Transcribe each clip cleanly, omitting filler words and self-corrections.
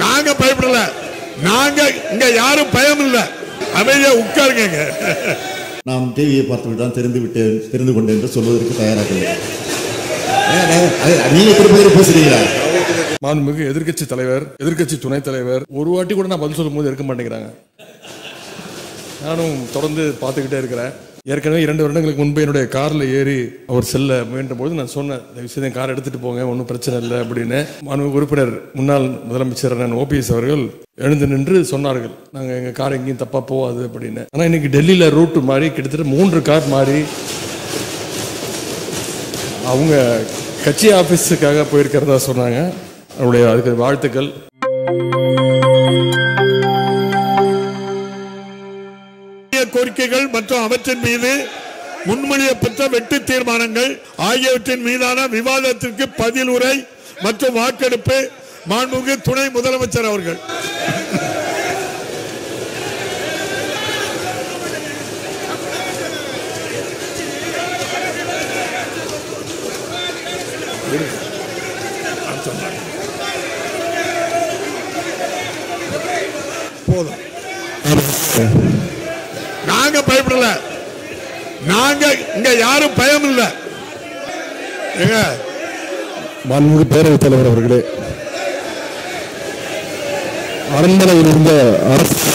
நாங்க பயப்படல. நாங்க இங்க யாரும் பயம் இல்ல. அமைதியா உட்காருங்க. நாம் டிவியை பார்த்து தான் தெரிந்து கொண்டேன் என்று சொல்வதற்கு தயாராக இல்லை. நீங்க திருப்பதி பேசுறீங்களா? மாண்புமிகு எதிர்கட்சி தலைவர், எதிர்கட்சி துணைத் தலைவர் ஒரு வாட்டி கூட நான் பதில் சொல்லும் போது இருக்க மாட்டேங்கிறாங்க. நானும் தொடர்ந்து பார்த்துக்கிட்டே இருக்கிறேன். ஏற்கனவே 2 வருடங்களுக்கு முன்பு என்னுடைய காரில் ஏறி அவர் செல்ல முயன்ற போது நான் சொன்னேன், விஷயத்தை கார் எடுத்துட்டு போங்க, ஒன்றும் பிரச்சனை இல்லை அப்படின்னு. மாண்புமிகு உறுப்பினர் முன்னாள் முதலமைச்சர் OPS அவர்கள் எழுந்து நின்று சொன்னார்கள், நாங்கள் எங்கள் கார் எங்கேயும் தப்பாக போகாது அப்படின்னு. ஆனால் இன்னைக்கு டெல்லியில் ரூட்டு மாறி கிட்டத்தட்ட 3 கார் மாறி அவங்க கட்சி ஆஃபீஸுக்காக போயிருக்கிறதா சொன்னாங்க. அவருடைய அதுக்கு வாழ்த்துக்கள். கோரிக்கைகள் மற்றும் அவற்றின் மீது முன்மொழியப்பட்ட வெட்டு தீர்மானங்கள் ஆகியவற்றின் மீதான விவாதத்திற்கு பதில் உரை மற்றும் வாக்கெடுப்பு மாண்புமிகு துணை முதலமைச்சர் அவர்கள். போதும், நாங்க பயப்படல. நாங்க இங்க யாரும் பயம் இல்ல. மாண்புமிகு பேரவைத் தலைவர் அவர்களே, அரண்மனையில் இருந்த அரசு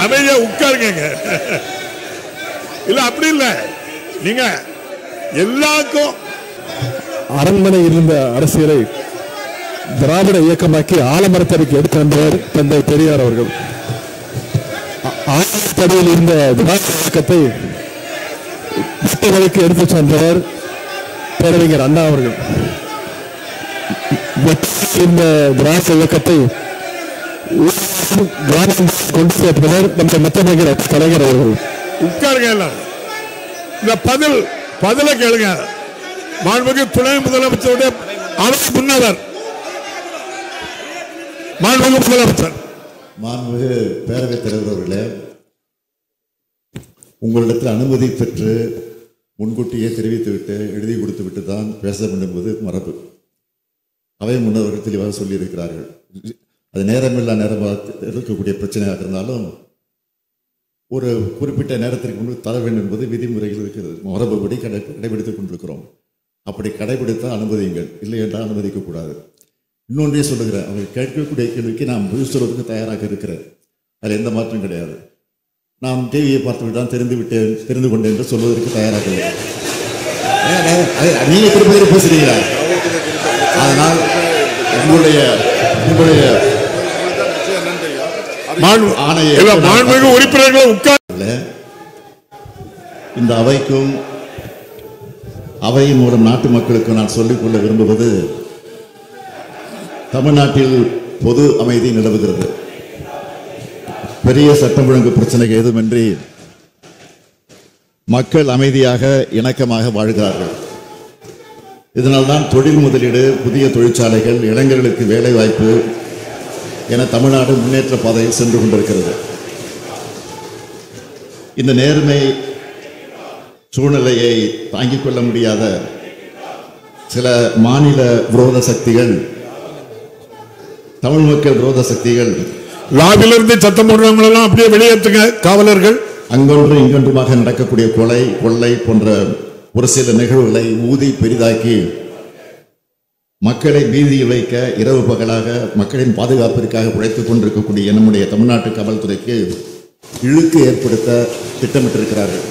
அமைதியா உட்காருங்க. இல்ல அப்படி இல்ல, நீங்க எல்லாருக்கும் அரண்மனையில் இருந்த அரசியலை திராவிட இயக்கமாக்கி ஆலமரத்தடிக்கு எடுத்து வந்தவர் தந்தை பெரியார் அவர்கள். ஆலமரத்தடியில் இருந்த திராவிட இயக்கத்தை வழிக்கு எடுத்து சென்றவர் பேரறிஞர் அண்ணா அவர்கள். இந்த திராவிட இயக்கத்தை கொண்டு சேர்த்தவர் நம்ம மத்திய கலைஞர் அவர்கள். உட்காருங்க எல்லாம். இந்த பதில கேளுங்க. மாண்புமிகு துணை முதலமைச்சருடைய அவர் முன்னவர் மாண்புமிகு முதலமைச்சர். மாண்புமிகு பேரவைத் தலைவர் அவர்களே, உங்களிடத்தில் அனுமதி பெற்று முன்கூட்டியே தெரிவித்துவிட்டு எழுதி கொடுத்து விட்டு தான் பேச வேண்டும் என்பது மரபு. அவை முன்னவர்கள் தெளிவாக சொல்லியிருக்கிறார்கள். அது நேரமில்லா நேரமாக இருக்கக்கூடிய பிரச்சனையாக இருந்தாலும் ஒரு குறிப்பிட்ட நேரத்திற்கு முன்பு தர வேண்டும் என்பது விதிமுறைகள் இருக்கிறது. மரபுபடி கடைபிடித்துக் கொண்டிருக்கிறோம். அப்படி கடைபிடித்தால் அனுமதியுங்கள், இல்லை என்றால் அனுமதிக்கக்கூடாது. இன்னொன்றே சொல்லுகிறேன், அவங்க கேட்கக்கூடிய கேள்விக்கு நான் பதில் சொல்வதற்கு தயாராக இருக்கிறேன். அதில் எந்த மாற்றம் கிடையாது. நாம் டிவியை பார்த்து தான் தெரிந்து கொண்டேன் என்று சொல்வதற்கு தயாராக இல்லை. நீங்க திருப்பதி பேசுறீங்களா? அதனால் உங்களுடைய இந்த அவைக்கும் அவையின் மூலம் நாட்டு மக்களுக்கு நான் சொல்லிக்கொள்ள விரும்புவது, தமிழ்நாட்டில் பொது அமைதி நிலவுகிறது. பெரிய சட்டம் ஒழுங்கு பிரச்சனைகள் ஏதுமின்றி மக்கள் அமைதியாக இணக்கமாக வாழ்கிறார்கள். இதனால்தான் தொழில் முதலீடு, புதிய தொழிற்சாலைகள், இளைஞர்களுக்கு வேலை வாய்ப்பு என தமிழ்நாடு முன்னேற்ற பாதையில் சென்று கொண்டிருக்கிறது. இந்த நேர்மை சூழ்நிலையை தாங்கிக் கொள்ள முடியாத சில மாநில விரோத சக்திகள், தமிழ் மக்கள் விரோத சக்திகள், லாபிலிருந்து சட்டம் போடுறவங்களெல்லாம் அப்படியே வெளியேற்றுங்க காவலர்கள். அங்கொன்று இங்கொன்றுமாக நடக்கக்கூடிய கொலை, கொள்ளை போன்ற ஒரு சில நிகழ்வுகளை ஊதி பெரிதாக்கி மக்களை பீதியில் வைக்க இரவு பகலாக மக்களின் பாதுகாப்பிற்காக உழைத்துக் கொண்டிருக்கக்கூடிய நம்முடைய தமிழ்நாட்டு காவல்துறைக்கு இழுக்கு ஏற்படுத்த திட்டமிட்டிருக்கிறார்கள்.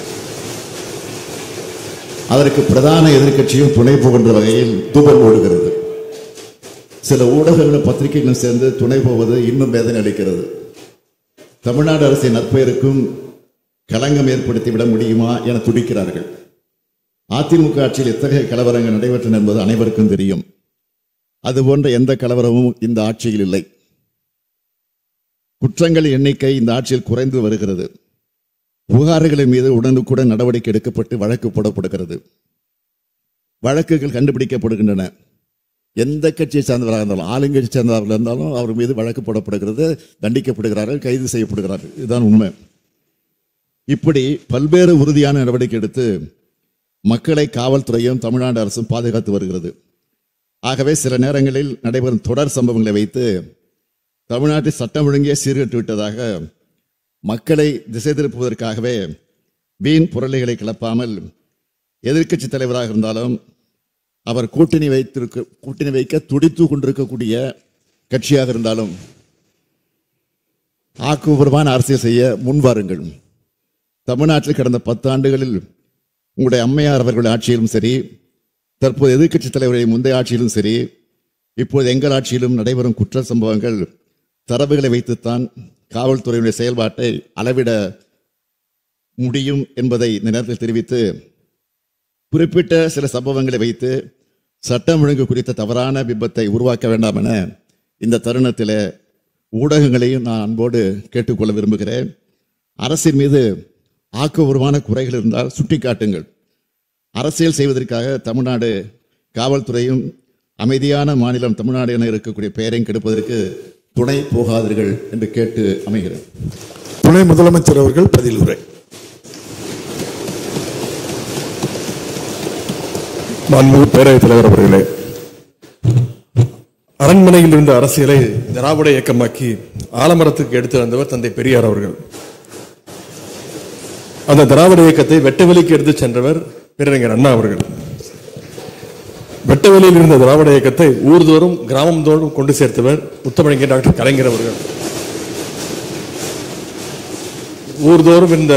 அதற்கு பிரதான எதிர்க்கட்சியும் துணை போகின்ற வகையில் தூபம் ஓடுகிறது. சில ஊடகங்களும் பத்திரிகைகளும் சேர்ந்து துணை போவது இன்னும் வேதனை அளிக்கிறது. தமிழ்நாடு அரசின் நற்பெயருக்கும் களங்கம் ஏற்படுத்திவிட முடியுமா என துடிக்கிறார்கள். அதிமுக ஆட்சியில் எத்தகைய கலவரங்கள் நடைபெற்றன என்பது அனைவருக்கும் தெரியும். அதுபோன்ற எந்த கலவரமும் இந்த ஆட்சியில் இல்லை. குற்றங்களின் எண்ணிக்கை இந்த ஆட்சியில் குறைந்து வருகிறது. புகார்களின் மீது உடனுக்குடன் நடவடிக்கை எடுக்கப்பட்டு வழக்கு போடப்படுகிறது. வழக்குகள் கண்டுபிடிக்கப்படுகின்றன. எந்த கட்சியை சார்ந்தவராக இருந்தாலும், ஆளுங்கட்சி சேர்ந்தவர்கள் இருந்தாலும் அவர் மீது வழக்கு போடப்படுகிறது, தண்டிக்கப்படுகிறார்கள், கைது செய்யப்படுகிறார்கள். இதுதான் உண்மை. இப்படி பல்வேறு உறுதியான நடவடிக்கை எடுத்து மக்களை காவல்துறையும் தமிழ்நாடு அரசும் பாதுகாத்து வருகிறது. ஆகவே சில நேரங்களில் நடைபெறும் தொடர் சம்பவங்களை வைத்து தமிழ்நாட்டில் சட்டம் ஒழுங்கே சீர்கட்டு விட்டதாக மக்களை திசை திருப்புவதற்காகவே வீண் புரளிகளை கிளப்பாமல் எதிர்க்கட்சி தலைவராக இருந்தாலும் அவர் கூட்டணி வைக்க துடித்து கொண்டிருக்கக்கூடிய கட்சியாக இருந்தாலும் ஆக்கப்பூர்வமான அரசியல் செய்ய முன்வாருங்கள். தமிழ்நாட்டில் கடந்த 10 ஆண்டுகளில் உங்களுடைய அம்மையார் அவர்கள் ஆட்சியிலும் சரி, தற்போது எதிர்க்கட்சி தலைவருடைய முந்தைய ஆட்சியிலும் சரி, இப்போது எங்கள் ஆட்சியிலும் நடைபெறும் குற்ற சம்பவங்கள் தரவுகளை வைத்துத்தான் காவல்துறையினுடைய செயல்பாட்டை அளவிட முடியும் என்பதை இந்த நேரத்தில் தெரிவித்து, குறிப்பிட்ட சில சம்பவங்களை வைத்து சட்டம் ஒழுங்கு குறித்த தவறான பிம்பத்தை உருவாக்க வேண்டாம் என இந்த தருணத்தில் ஊடகங்களையும் நான் அன்போடு கேட்டுக்கொள்ள விரும்புகிறேன். அரசின் மீது ஆக்கப்பூர்வமான குறைகள் இருந்தால் சுட்டிக்காட்டுங்கள். அரசியல் செய்வதற்காக தமிழ்நாடு காவல்துறையும் அமைதியான மாநிலம் தமிழ்நாடு என இருக்கக்கூடிய பெயரையும் கெடுப்பதற்கு துணை போகாதீர்கள் என்று கேட்டு அமைகிறேன். துணை முதலமைச்சர் அவர்கள் பதிலுரை. மாண்புமிகு பேரவைத் தலைவர் அவர்களே, அரண்மனையில் இருந்த அரசியலை திராவிட இயக்கமாக்கி ஆலமரத்துக்கு எடுத்து வந்தவர் தந்தை பெரியார் அவர்கள். அந்த திராவிட இயக்கத்தை வெட்டவெளிக்கு எடுத்து சென்றவர் பேரறிஞர் அண்ணா அவர்கள். வெட்டவெளியில் இருந்த திராவிட இயக்கத்தை ஊர்தோறும் கிராமந்தோறும் கொண்டு சேர்த்தவர் முத்தமிழறிஞர் டாக்டர் கலைஞர் அவர்கள். ஊர்தோறும் இந்த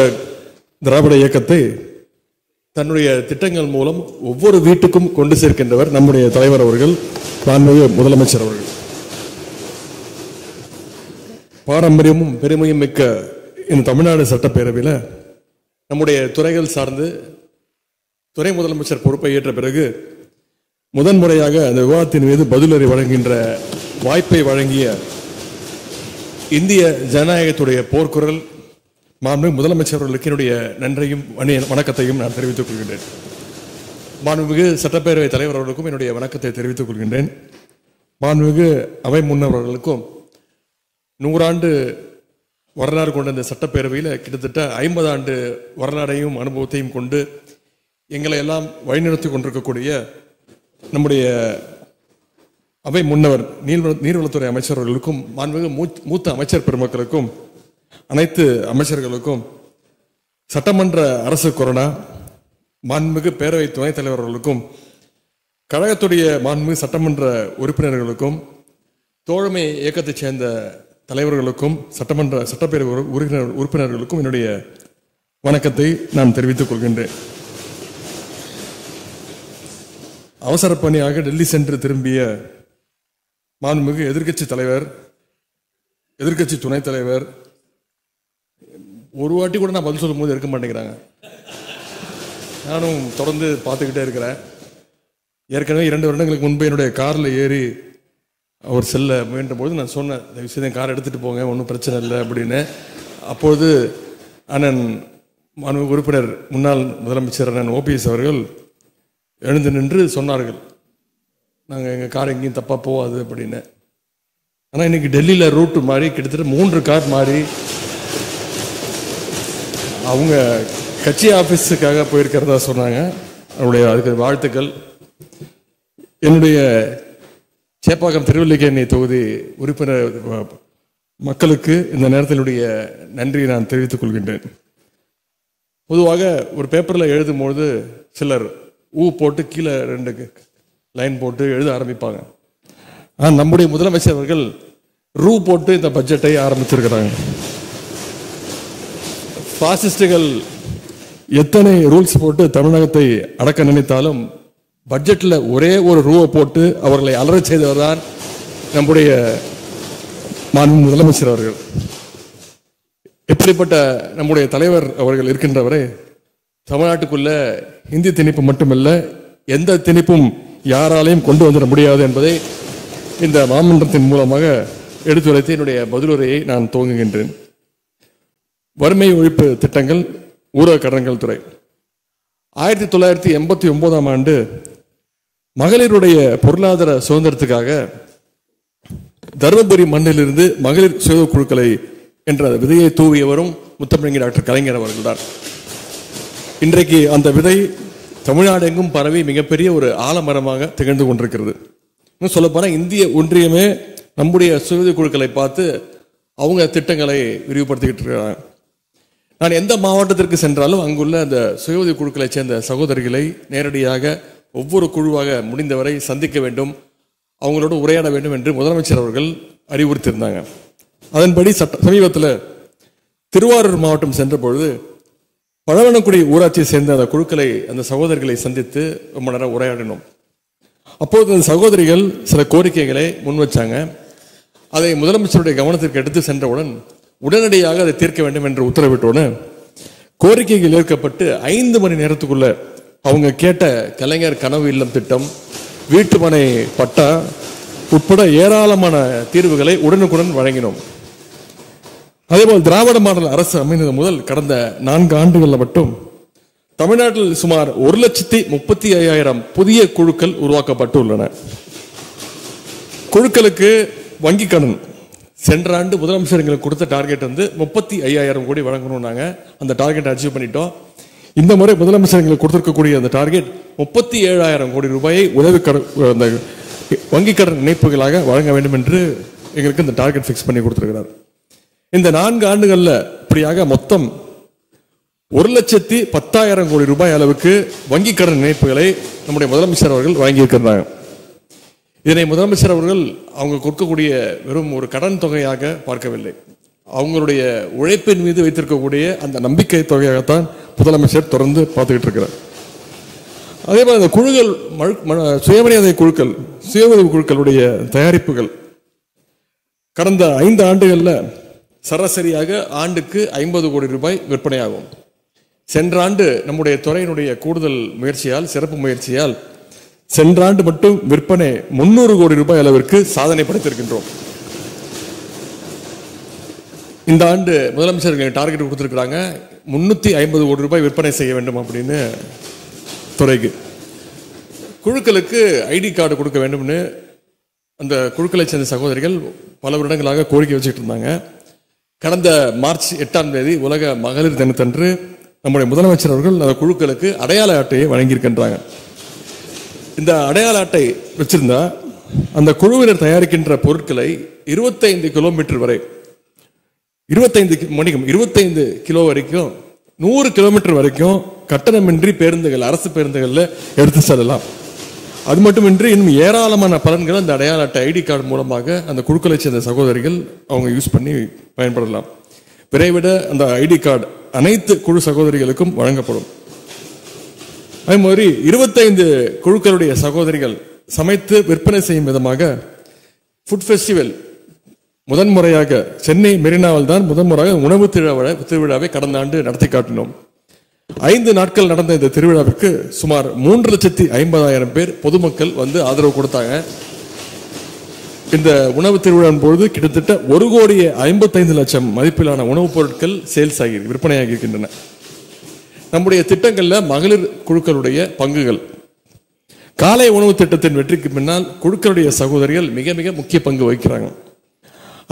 திராவிட இயக்கத்தை தன்னுடைய திட்டங்கள் மூலம் ஒவ்வொரு வீட்டுக்கும் கொண்டு சேர்க்கின்றவர் நம்முடைய தலைவர் அவர்கள், மாண்புமிகு முதலமைச்சர் அவர்கள். பாரம்பரியமும் பெருமையும் மிக்க இந்த தமிழ்நாடு சட்டப்பேரவையில் நம்முடைய துறைகள் சார்ந்து துறை முதலமைச்சர் பொறுப்பை ஏற்ற பிறகு முதன்முறையாக அந்த விவாதத்தின் மீது பதிலுரை வழங்குகின்ற வாய்ப்பை வழங்கிய இந்திய ஜனநாயகத்துடைய போர்க்குரல் மாண்புமிகு முதலமைச்சர் அவர்களுக்கு என்னுடைய நன்றியும் வணக்கத்தையும் நான் தெரிவித்துக் கொள்கின்றேன். மாண்புமிகு சட்டப்பேரவை தலைவர் அவர்களுக்கும் என்னுடைய வணக்கத்தை தெரிவித்துக் கொள்கின்றேன். மாண்புமிகு அவை முன்னவர்களுக்கும் 100 ஆண்டு வரலாறு கொண்ட இந்த சட்டப்பேரவையில் கிட்டத்தட்ட 50 ஆண்டு வரலாறையும் அனுபவத்தையும் கொண்டு எங்களை எல்லாம் வழிநடத்தி கொண்டிருக்கக்கூடிய நம்முடைய அவை முன்னவர் நீர்வளத்துறை அமைச்சர் அவர்களுக்கும், மாண்புமிகு மூத்த அமைச்சர் பெருமக்களுக்கும், அனைத்து அமைச்சர்களுக்கும், சட்டமன்ற அரசு கொரோனா, மாண்புமிகு பேரவை துணைத் தலைவர்களுக்கும், கழகத்துடைய மாண்புமிகு சட்டமன்ற உறுப்பினர்களுக்கும், தோழமை இயக்கத்தைச் சேர்ந்த தலைவர்களுக்கும், சட்டப்பேரவை உறுப்பினர்களுக்கும் என்னுடைய வணக்கத்தை நான் தெரிவித்துக் கொள்கின்றேன். அவசர பணியாக டெல்லி சென்று திரும்பிய மாண்புமிகு எதிர்க்கட்சி தலைவர், எதிர்க்கட்சி துணைத் தலைவர் ஒரு வாட்டி கூட நான் பதில் சொல்லும் போது இருக்க மாட்டேங்கிறாங்க. நானும் தொடர்ந்து பார்த்துக்கிட்டே இருக்கிறேன். ஏற்கனவே 2 வருடங்களுக்கு முன்பு என்னுடைய காரில் ஏறி அவர் செல்ல முயன்ற பொழுது நான் சொன்னேன், இந்த விஷயத்தை கார் எடுத்துகிட்டு போங்க, ஒன்றும் பிரச்சனை இல்லை அப்படின்னு. அப்பொழுது அண்ணன் மாண்புமிகு உறுப்பினர் முன்னாள் முதலமைச்சர் அண்ணன் OPS அவர்கள் எழுந்து நின்று சொன்னார்கள், நாங்கள் எங்கள் கார் எங்கேயும் தப்பாக போகாது அப்படின்னு. ஆனால் இன்னைக்கு டெல்லியில் ரூட்டு மாறி கிட்டத்தட்ட 3 கார் மாறி அவங்க கட்சி ஆஃபீஸுக்காக போயிருக்கிறதா சொன்னாங்க. அதுக்கு வாழ்த்துக்கள். என்னுடைய சேப்பாக்கம் திருவல்லிக்கேணி தொகுதி உறுப்பினர் மக்களுக்கு இந்த நேரத்தினுடைய நன்றியை நான் தெரிவித்துக் கொள்கின்றேன். பொதுவாக ஒரு பேப்பரில் எழுதும்போது சிலர் போட்டு கீழே 2 லைன் போட்டு எழுத ஆரம்பிப்பாங்க. ஆனால் நம்முடைய முதலமைச்சர் அவர்கள் போட்டு இந்த பட்ஜெட்டை ஆரம்பிச்சிருக்கிறாங்க. பாசிஸ்டுகள் எத்தனை ரூல்ஸ் போட்டு தமிழகத்தை அடக்க நினைத்தாலும் பட்ஜெட்டில் ஒரே ஒரு ரூவை போட்டு அவர்களை அலறச் செய்தவர் தான் நம்முடைய மாண்புமிகு முதலமைச்சர் அவர்கள். எப்படிப்பட்ட நம்முடைய தலைவர் அவர்கள் இருக்கின்றவரை தமிழ்நாட்டுக்குள்ள இந்தி திணிப்பு மட்டுமல்ல, எந்த திணிப்பும் யாராலையும் கொண்டு வந்துட முடியாது என்பதை இந்த மாமன்றத்தின் மூலமாக எடுத்துரைத்து என்னுடைய பதிலுரையை நான் துவங்குகின்றேன். வறுமை ஒழிப்பு திட்டங்கள், ஊரக கடன்கள் துறை. 1989ஆம் ஆண்டு மகளிருடைய பொருளாதார சுதந்திரத்துக்காக தருமபுரி மண்ணிலிருந்து மகளிர் சுய குழுக்களை என்ற விதையை தூவியவரும் முத்தமிழறிஞர் டாக்டர் கலைஞர் அவர்கள்தான். இன்றைக்கு அந்த விதை தமிழ்நாடு எங்கும் பரவி மிகப்பெரிய ஒரு ஆலமரமாக திகழ்ந்து கொண்டிருக்கிறது. இன்னும் சொல்லப்போனால் இந்திய ஒன்றியமே நம்முடைய சுயஉதவி குழுக்களை பார்த்து அவங்க திட்டங்களை விரிவுபடுத்திக்கிட்டு இருக்கிறாங்க. நான் எந்த மாவட்டத்திற்கு சென்றாலும் அங்குள்ள அந்த சுயஉதவி குழுக்களை சேர்ந்த சகோதரிகளை நேரடியாக ஒவ்வொரு குழுவாக முடிந்தவரை சந்திக்க வேண்டும், அவங்களோடு உரையாட வேண்டும் என்று முதலமைச்சர் அவர்கள் அறிவுறுத்தியிருந்தாங்க. அதன்படி சமீபத்தில் திருவாரூர் மாவட்டம் சென்ற பொழுது பழவனக்குடி ஊராட்சியை சேர்ந்த அந்த குழுக்களை, அந்த சகோதரிகளை சந்தித்து ரொம்ப நேரம் உரையாடினோம். அப்போது அந்த சகோதரிகள் சில கோரிக்கைகளை முன் வச்சாங்க. அதை முதலமைச்சருடைய கவனத்திற்கு எடுத்து சென்றவுடன் உடனடியாக அதை தீர்க்க வேண்டும் என்று உத்தரவிட்டவுடன் கோரிக்கைகள் ஏற்கப்பட்டு 5 மணி நேரத்துக்குள்ள அவங்க கேட்ட கலைஞர் கனவு இல்லம் திட்டம், வீட்டுமனை பட்டா உட்பட ஏராளமான தீர்வுகளை உடனுக்குடன் வழங்கினோம். அதேபோல் திராவிட மாடல் அரசு அமைந்தது முதல் கடந்த 4 ஆண்டுகளில் மட்டும் தமிழ்நாட்டில் சுமார் 1,35,000 புதிய குழுக்கள் உருவாக்கப்பட்டுள்ளன. குழுக்களுக்கு வங்கி கடன் சென்ற ஆண்டு முதலமைச்சர் எங்களுக்கு கொடுத்த டார்கெட் வந்து 35,000 கோடி வழங்கணும். நாங்கள் அந்த டார்கெட் அச்சீவ் பண்ணிட்டோம். இந்த முறை முதலமைச்சர் எங்களுக்கு கொடுத்திருக்கக்கூடிய அந்த டார்கெட் 37,000 கோடி ரூபாயை உதவி அந்த வங்கி கடன் இணைப்புகளாக வழங்க வேண்டும் என்று எங்களுக்கு இந்த டார்கெட் ஃபிக்ஸ் பண்ணி கொடுத்திருக்கிறார். இந்த 4 ஆண்டுகளில் இப்படியாக மொத்தம் 1,10,000 கோடி ரூபாய் அளவுக்கு வங்கி கடன் இணைப்புகளை நம்முடைய முதலமைச்சர் அவர்கள் வழங்கியிருக்கிறாங்க. இதனை முதலமைச்சர் அவர்கள் அவங்க கொடுக்கக்கூடிய வெறும் ஒரு கடன் தொகையாக பார்க்கவில்லை, அவங்களுடைய உழைப்பின் மீது வைத்திருக்கக்கூடிய அந்த நம்பிக்கை தொகையாகத்தான் முதலமைச்சர் தொடர்ந்து பார்த்துக்கிட்டு இருக்கிறார். அதே போல இந்த குழுக்கள், சுயமரியாதை குழுக்கள், சுய உதவி குழுக்களுடைய தயாரிப்புகள் கடந்த 5 ஆண்டுகளில் சராசரியாக ஆண்டுக்கு 50 கோடி ரூபாய் விற்பனையாகும். சென்ற ஆண்டு நம்முடைய துறையினுடைய கூடுதல் முயற்சியால், சிறப்பு முயற்சியால் சென்ற ஆண்டு மட்டும் விற்பனை 300 கோடி ரூபாய் அளவிற்கு சாதனை படைத்திருக்கின்றோம். இந்த ஆண்டு முதலமைச்சர் டார்கெட் கொடுத்திருக்கிறாங்க, 350 கோடி ரூபாய் விற்பனை செய்ய வேண்டும் அப்படின்னு துறைக்கு. குழுக்களுக்கு ஐடி கார்டு கொடுக்க வேண்டும்னு அந்த குழுக்களை சேர்ந்த சகோதரிகள் பல வருடங்களாக கோரிக்கை வச்சுட்டு இருந்தாங்க. கடந்த மார்ச் 8ஆம் தேதி உலக மகளிர் தினத்தன்று நம்முடைய முதலமைச்சர் அவர்கள் அந்த குழுக்களுக்கு அடையாள அட்டையை வழங்கியிருக்கின்றாங்க. இந்த அடையாள அட்டை வச்சிருந்தா அந்த குழுவினர் தயாரிக்கின்ற பொருட்களை 25 கிலோமீட்டர் வரை, 25 கிலோ வரைக்கும் 100 கிலோமீட்டர் வரைக்கும் கட்டணமின்றி பேருந்துகள், அரசு பேருந்துகளில் எடுத்து செல்லலாம். அது மட்டுமின்றி இன்னும் ஏராளமான பலன்கள் அந்த அடையாள அட்டை ஐடி கார்டு மூலமாக அந்த குழுக்களை சேர்ந்த சகோதரிகள் அவங்க யூஸ் பண்ணி பயன்படலாம். விரைவிட அந்த ஐடி கார்டு அனைத்து குழு சகோதரிகளுக்கும் வழங்கப்படும். அதே மாதிரி 25 குழுக்களுடைய சகோதரிகள் சமைத்து விற்பனை செய்யும் விதமாக ஃபுட் ஃபெஸ்டிவல் முதன்முறையாக சென்னை மெரினாவில் தான் முதன்முறையாக உணவு திருவிழாவை கடந்த ஆண்டு நடத்தி காட்டினோம். 5 நாட்கள் நடந்த இந்த திருவிழாவிற்கு சுமார் 3,50,000 பேர் பொதுமக்கள் வந்து ஆதரவு கொடுத்தாங்க. இந்த உணவு திருவிழாவின் பொழுது கிட்டத்தட்ட 1,55,00,000 மதிப்பிலான உணவுப் பொருட்கள் சேல்ஸ் ஆகி விற்பனையாகி இருக்கின்றன. நம்முடைய திட்டங்கள்ல மகளிர் குழுக்களுடைய பங்குகள், காலை உணவு திட்டத்தின் வெற்றிக்கு பின்னால் குழுக்களுடைய சகோதரிகள் மிக மிக முக்கிய பங்கு வகிக்கிறாங்க.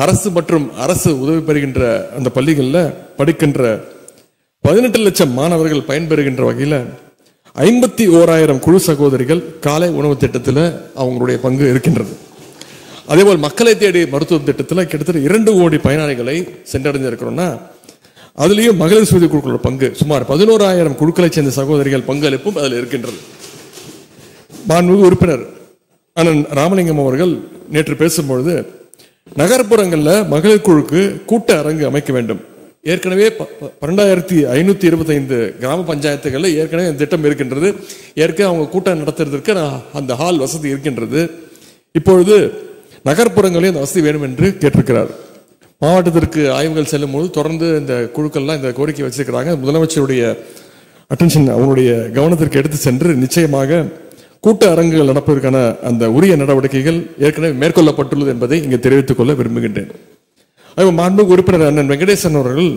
அரசு மற்றும் அரசு உதவி பெறுகின்ற அந்த பள்ளிகளில் படிக்கின்ற 18 லட்சம் மாணவர்கள் பயன்பெறுகின்ற வகையில் 51,000 குழு சகோதரிகள் காலை உணவு திட்டத்தில் அவங்களுடைய பங்கு இருக்கின்றது. அதேபோல் மக்களை தேடி மருத்துவ திட்டத்தில் கிட்டத்தட்ட 2 கோடி பயனாளிகளை சென்றடைஞ்சிருக்கிறோம்னா அதுலேயும் மகளிர் சுய குழுக்களோட பங்கு சுமார் 11,000 குழுக்களை சேர்ந்த சகோதரிகள் பங்களிப்பும் அதில் இருக்கின்றது. மாண்புமிகு உறுப்பினர் அண்ணன் ராமலிங்கம் அவர்கள் நேற்று பேசும்பொழுது நகர்ப்புறங்களில் மகளிர் குழுக்கு கூட்ட அரங்கு அமைக்க வேண்டும். ஏற்கனவே 12,525 கிராம பஞ்சாயத்துகளில் ஏற்கனவே இந்த திட்டம் இருக்கின்றது. ஏற்கனவே அவங்க கூட்டம் நடத்துறதுக்கு அந்த ஹால் வசதி இருக்கின்றது. இப்பொழுது நகர்ப்புறங்களையும் அந்த வசதி வேணும் என்று கேட்டிருக்கிறார். மாவட்டத்திற்கு ஆய்வுகள் செல்லும் போது தொடர்ந்து இந்த குழுக்கள்லாம் இந்த கோரிக்கை வச்சிருக்கிறாங்க. முதலமைச்சருடைய அட்டென்ஷன், அவருடைய கவனத்திற்கு எடுத்து சென்று நிச்சயமாக கூட்ட அரங்குகள் நடப்பதற்கான அந்த உரிய நடவடிக்கைகள் ஏற்கனவே மேற்கொள்ளப்பட்டுள்ளது என்பதை இங்கே தெரிவித்துக் கொள்ள விரும்புகின்றேன். மாண்புமிகு உறுப்பினர் அண்ணன் வெங்கடேசன் அவர்கள்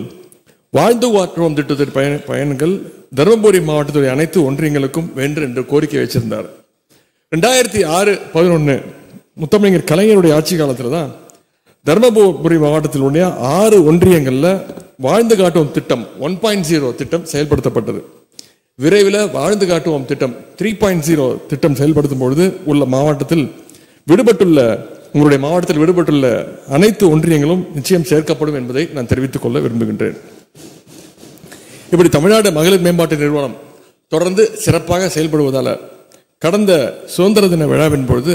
வாழ்ந்து வாற்றுவோம் திட்டத்தின் பயன்கள் தருமபுரி மாவட்டத்துடைய அனைத்து ஒன்றியங்களுக்கும் வேண்டும் என்று கோரிக்கை வச்சிருந்தார். 2006-11 முத்தமிழர் கலைஞருடைய ஆட்சி காலத்தில் தான் தருமபுரி மாவட்டத்தில் உள்ள 6 ஒன்றியங்கள்ல வாழ்ந்து காட்டுவோம் திட்டம் 1.0 திட்டம் செயல்படுத்தப்பட்டது. விரைவில் வாழ்ந்து காட்டுவோம் திட்டம் 3.0 திட்டம் செயல்படுத்தும் பொழுது உள்ள மாவட்டத்தில் விடுபட்டுள்ள உங்களுடைய மாவட்டத்தில் விடுபட்டுள்ள அனைத்து ஒன்றியங்களும் நிச்சயம் சேர்க்கப்படும் என்பதை நான் தெரிவித்துக் கொள்ள விரும்புகின்றேன். இப்படி தமிழ்நாடு மகளிர் மேம்பாட்டு நிறுவனம் தொடர்ந்து சிறப்பாக செயல்படுவதால கடந்த சுதந்திர தின விழாவின் பொழுது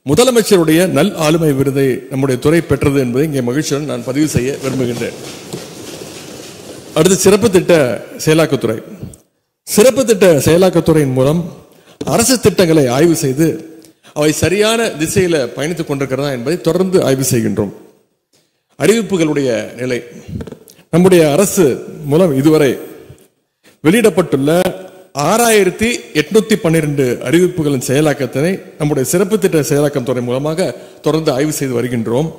முதலமைச்சருடைய நல் ஆளுமை விருதை நம்முடைய துறை பெற்றது என்பதை இங்கே மகிழ்ச்சியுடன் நான் பதிவு செய்ய விரும்புகின்றேன். அடுத்து சிறப்பு திட்ட செயலாக்கத்துறை. சிறப்பு திட்ட செயலாக்கத்துறையின் மூலம் அரசு திட்டங்களை ஆய்வு செய்து அவை சரியான திசையில பயணித்துக் கொண்டிருக்கிறதா என்பதை தொடர்ந்து ஆய்வு செய்கின்றோம். அறிவிப்புகளுடைய நிலை. நம்முடைய அரசு மூலம் இதுவரை வெளியிடப்பட்டுள்ள 6812 அறிவிப்புகளின் செயலாக்கத்தினை நம்முடைய சிறப்பு திட்ட செயலாக்கம் துறை மூலமாக தொடர்ந்து ஆய்வு செய்து வருகின்றோம்.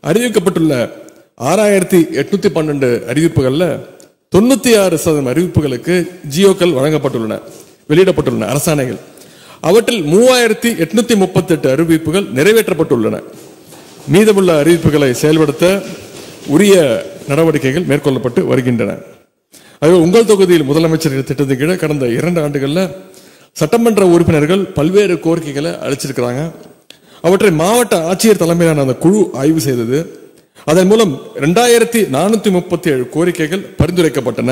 அறிவிக்கப்பட்டுள்ள 6812 அறிவிப்புகள்ல 96% அறிவிப்புகளுக்கு ஜியோக்கள் வழங்கப்பட்டுள்ளன, வெளியிடப்பட்டுள்ளன அரசாணைகள். அவற்றில் 3838 அறிவிப்புகள் நிறைவேற்றப்பட்டுள்ளன. மீதமுள்ள அறிவிப்புகளை செயல்படுத்த உரிய நடவடிக்கைகள் மேற்கொள்ளப்பட்டு வருகின்றன. அதுவே உங்கள் தொகுதியில் முதலமைச்சர் திட்டத்தின் கீழே கடந்த 2 ஆண்டுகள்ல சட்டமன்ற உறுப்பினர்கள் பல்வேறு கோரிக்கைகளை அளிச்சிருக்கிறாங்க. அவற்றை மாவட்ட ஆட்சியர் தலைமையிலான அந்த குழு ஆய்வு செய்தது. அதன் மூலம் 2437 கோரிக்கைகள் பரிந்துரைக்கப்பட்டன.